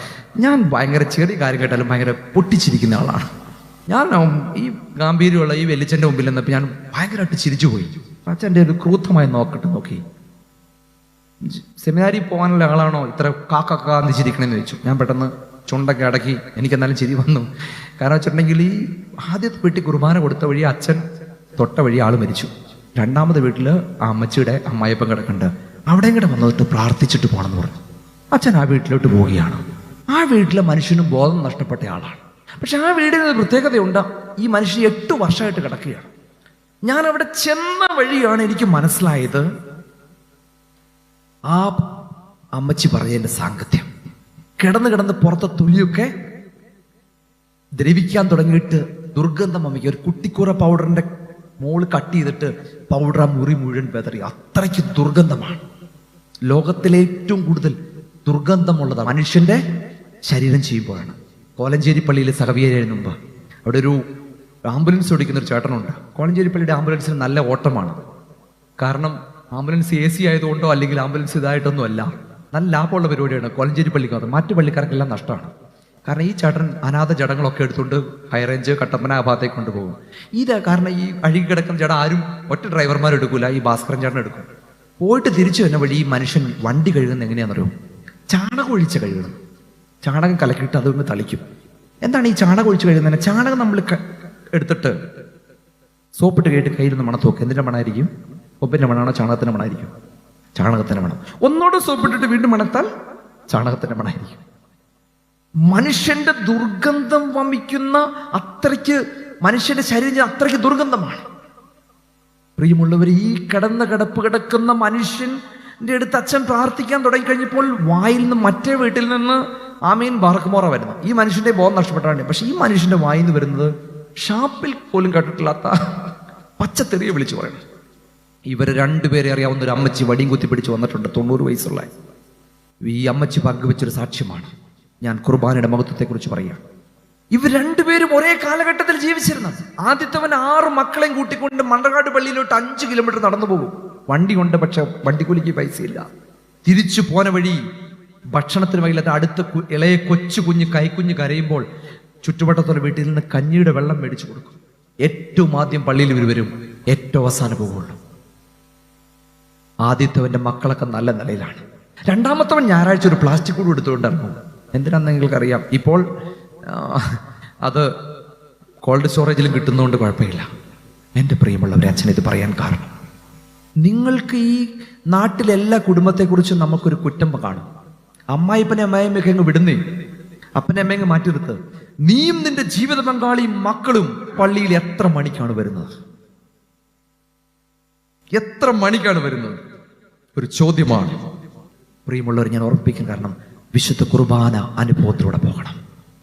ഞാൻ ഭയങ്കര ചെറിയ കാര്യം കേട്ടാലും ഭയങ്കര പൊട്ടിച്ചിരിക്കുന്ന ആളാണ്. ഞാൻ ഈ ഗാംഭീര്യമുള്ള ഈ വെല്ലിച്ചൻ്റെ മുമ്പിൽ നിന്നപ്പോൾ ഞാൻ ഭയങ്കരമായിട്ട് ചിരിച്ചുപോയി. അച്ഛൻ്റെ ഒരു ക്രൂദ്ധമായി നോക്കി. സെമിനാരിൽ പോകാനുള്ള ആളാണോ ഇത്ര കാക്കാന്ന് ചിരിക്കണമെന്ന് ചോദിച്ചു. ഞാൻ പെട്ടെന്ന് ചുണ്ടൊക്കെ അടക്കി, എനിക്കെന്നാലും ചിരി വന്നു. കാരണം വെച്ചിട്ടുണ്ടെങ്കിൽ ഈ ആദ്യത്തെ വീട്ടിൽ കുർബാന കൊടുത്ത വഴി അച്ഛൻ തൊട്ട വഴി ആൾ മരിച്ചു. 2ാമത്തെ വീട്ടിൽ ആ അമ്മച്ചിയുടെ അമ്മായിപ്പം കിടക്കുന്നുണ്ട്, അവിടെയും കൂടെ വന്നിട്ട് പ്രാർത്ഥിച്ചിട്ട് പോകണമെന്ന് പറഞ്ഞു. അച്ഛൻ ആ വീട്ടിലോട്ട് പോവുകയാണ്. ആ വീട്ടിലെ മനുഷ്യനും ബോധം നഷ്ടപ്പെട്ട ആളാണ്. പക്ഷെ ആ വീടിന് ഒരു പ്രത്യേകതയുണ്ട്, ഈ മനുഷ്യൻ 8 വർഷമായിട്ട് കിടക്കുകയാണ്. ഞാൻ അവിടെ ചെന്ന വഴിയാണ് എനിക്ക് മനസ്സിലായത് ആ അമ്മച്ചി പറഞ്ഞതിൻ്റെ സാങ്കത്യം. കിടന്ന് പുറത്തെ തൊലിയൊക്കെ ദ്രവിക്കാൻ തുടങ്ങിയിട്ട് ദുർഗന്ധം അമ്മയ്ക്ക്. ഒരു കുട്ടിക്കൂറ പൗഡറിന്റെ മോള് കട്ട് ചെയ്തിട്ട് പൗഡർ ആ മുറി മുഴുവൻ വെതറി. അത്രയ്ക്ക് ദുർഗന്ധമാണ്. ലോകത്തിലെ ഏറ്റവും കൂടുതൽ ദുർഗന്ധമുള്ളതാണ് മനുഷ്യന്റെ ശരീരം ചെയ്യുമ്പോഴാണ്. കോലഞ്ചേരി പള്ളിയിലെ സഹവിയായിരുന്നു മുമ്പ്. അവിടെ ഒരു ആംബുലൻസ് ഓടിക്കുന്ന ഒരു ചേട്ടനുണ്ട്. കോലഞ്ചേരി പള്ളിയുടെ ആംബുലൻസിന് നല്ല ഓട്ടമാണ്. കാരണം ആംബുലൻസ് AC ആയതുകൊണ്ടോ അല്ലെങ്കിൽ ആംബുലൻസ് ഇതായിട്ടൊന്നും അല്ല, നല്ല ലാഭമുള്ള പരിപാടിയാണ് കോലഞ്ചേരി പള്ളിക്കകത്ത്. മറ്റു പള്ളിക്കാർക്കെല്ലാം നഷ്ടമാണ്. കാരണം ഈ ചേട്ടൻ അനാഥ ജടങ്ങളൊക്കെ എടുത്തുകൊണ്ട് ഹൈറേഞ്ച് കട്ടപ്പന ആ ഭാഗത്തേക്ക് കൊണ്ടുപോകും. കാരണം ഈ അഴുകി കിടക്കുന്ന ചേട്ടൻ ആരും ഒറ്റ ഡ്രൈവർമാർ എടുക്കൂല, ഈ ഭാസ്കരൻ ചേട്ടൻ എടുക്കും. പോയിട്ട് തിരിച്ചു തന്നെ വഴി ഈ മനുഷ്യൻ വണ്ടി കഴുകുന്നത് എങ്ങനെയാണെന്നറിയോ? ചാണകം ഒഴിച്ച് കഴുകണം. ചാണകം കലക്കിയിട്ട് അതൊന്ന് തളിക്കും. എന്താണ് ഈ ചാണകം ഒഴിച്ച് കഴുകുന്നത്? ചാണകം നമ്മൾ എടുത്തിട്ട് സോപ്പിട്ട് കേട്ട് കയ്യിലൊന്ന് മണത്ത് നോക്കുക. എന്തിൻ്റെ മണമായിരിക്കും? ഒപ്പിൻ്റെ മണമാണോ ചാണകത്തിൻ്റെ മണമായിരിക്കും? ചാണകത്തിൻ്റെ മണം. ഒന്നോടെ സോപ്പിട്ടിട്ട് വീണ്ടും മണത്താൽ ചാണകത്തിൻ്റെ മണമായിരിക്കും. മനുഷ്യന്റെ ദുർഗന്ധം വമിക്കുന്ന അത്രയ്ക്ക് മനുഷ്യന്റെ ശരീരം അത്രയ്ക്ക് ദുർഗന്ധമാണ്. പ്രിയമുള്ളവർ, ഈ കിടക്കുന്ന മനുഷ്യന്റെ അടുത്ത് അച്ഛൻ പ്രാർത്ഥിക്കാൻ തുടങ്ങിക്കഴിഞ്ഞപ്പോൾ വായിൽ നിന്ന് മറ്റേ വീട്ടിൽ നിന്ന് ആമീൻ ബാറക്കുമോറ വരുന്നത്. ഈ മനുഷ്യന്റെ ബോധം നഷ്ടപ്പെട്ടാണ്. പക്ഷെ ഈ മനുഷ്യന്റെ വായിൽ നിന്ന് വരുന്നത് ഷാപ്പിൽ പോലും കേട്ടിട്ടില്ലാത്ത പച്ചത്തെറിയെ വിളിച്ചു പറയണം. ഇവരെ 2 പേരെ അറിയാവുന്ന ഒരു അമ്മച്ചി വടിയും കുത്തിപ്പിടിച്ച് വന്നിട്ടുണ്ട്, 90 വയസ്സുള്ള. ഈ അമ്മച്ചി പങ്കുവെച്ചൊരു സാക്ഷ്യമാണ്. ഞാൻ കുർബാനയുടെ മഹത്വത്തെക്കുറിച്ച് പറയാം. ഇവർ 2 പേരും ഒരേ കാലഘട്ടത്തിൽ ജീവിച്ചിരുന്നത്. ആദ്യത്തവൻ 6 മക്കളെയും കൂട്ടിക്കൊണ്ട് മണ്ടക്കാട് പള്ളിയിലോട്ട് 5 കിലോമീറ്റർ നടന്നു പോകും. വണ്ടി കൊണ്ട്, പക്ഷെ വണ്ടിക്കൂലിക്ക് പൈസയില്ല. തിരിച്ചു പോന വഴി ഭക്ഷണത്തിന് വൈകില്ലാത്ത അടുത്ത ഇളയ കൈക്കുഞ്ഞ് കരയുമ്പോൾ ചുറ്റുവട്ടത്തുള്ള വീട്ടിൽ നിന്ന് കഞ്ഞിയുടെ വെള്ളം മേടിച്ചു കൊടുക്കും. ഏറ്റവും ആദ്യം പള്ളിയിൽ ഇവർ വരും, ഏറ്റവും അവസാനം പോകുള്ളൂ. ആദ്യത്തവന്റെ മക്കളൊക്കെ നല്ല നിലയിലാണ്. 2ാമത്തവൻ ഞായറാഴ്ച ഒരു പ്ലാസ്റ്റിക് കൂട് എടുത്തുകൊണ്ടിറങ്ങും. എന്തിനാന്ന് നിങ്ങൾക്കറിയാം. ഇപ്പോൾ അത് കോൾഡ് സ്റ്റോറേജിലും കിട്ടുന്നതുകൊണ്ട് കുഴപ്പമില്ല. എൻ്റെ പ്രിയമുള്ളവരെ, അച്ഛൻ ഇത് പറയാൻ കാരണം, നിങ്ങൾക്ക് ഈ നാട്ടിലെ എല്ലാ കുടുംബത്തെക്കുറിച്ചും നമുക്കൊരു കുറ്റം കാണും. അമ്മായിപ്പനെ അമ്മായിമ്മയൊക്കെ അങ്ങ് വിടുന്നേ, അപ്പനെ അമ്മയങ്ങ് മാറ്റി നിർത്ത്. നീയും നിന്റെ ജീവിത പങ്കാളിയും മക്കളും പള്ളിയിൽ എത്ര മണിക്കാണ് വരുന്നത്? എത്ര മണിക്കാണ് വരുന്നത്? ഒരു ചോദ്യമാണ്. പ്രിയമുള്ളവർ, ഞാൻ ഓർമ്മിപ്പിക്കും. കാരണം വിശുദ്ധ കുർബാന അനുഭവത്തിലൂടെ പോകണം,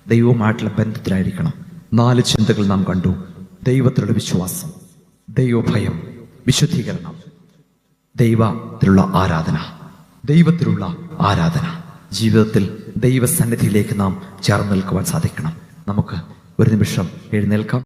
ദൈവവുമായിട്ടുള്ള ബന്ധത്തിലായിരിക്കണം. 4 ചിന്തകൾ നാം കണ്ടു. ദൈവത്തിലുള്ള വിശ്വാസം, ദൈവഭയം, വിശുദ്ധീകരണം, ദൈവത്തിലുള്ള ആരാധന. ജീവിതത്തിൽ ദൈവസന്നിധിയിലേക്ക് നാം ചേർന്ന് നിൽക്കുവാൻ സാധിക്കണം. നമുക്ക് ഒരു നിമിഷം എഴുന്നേൽക്കാം.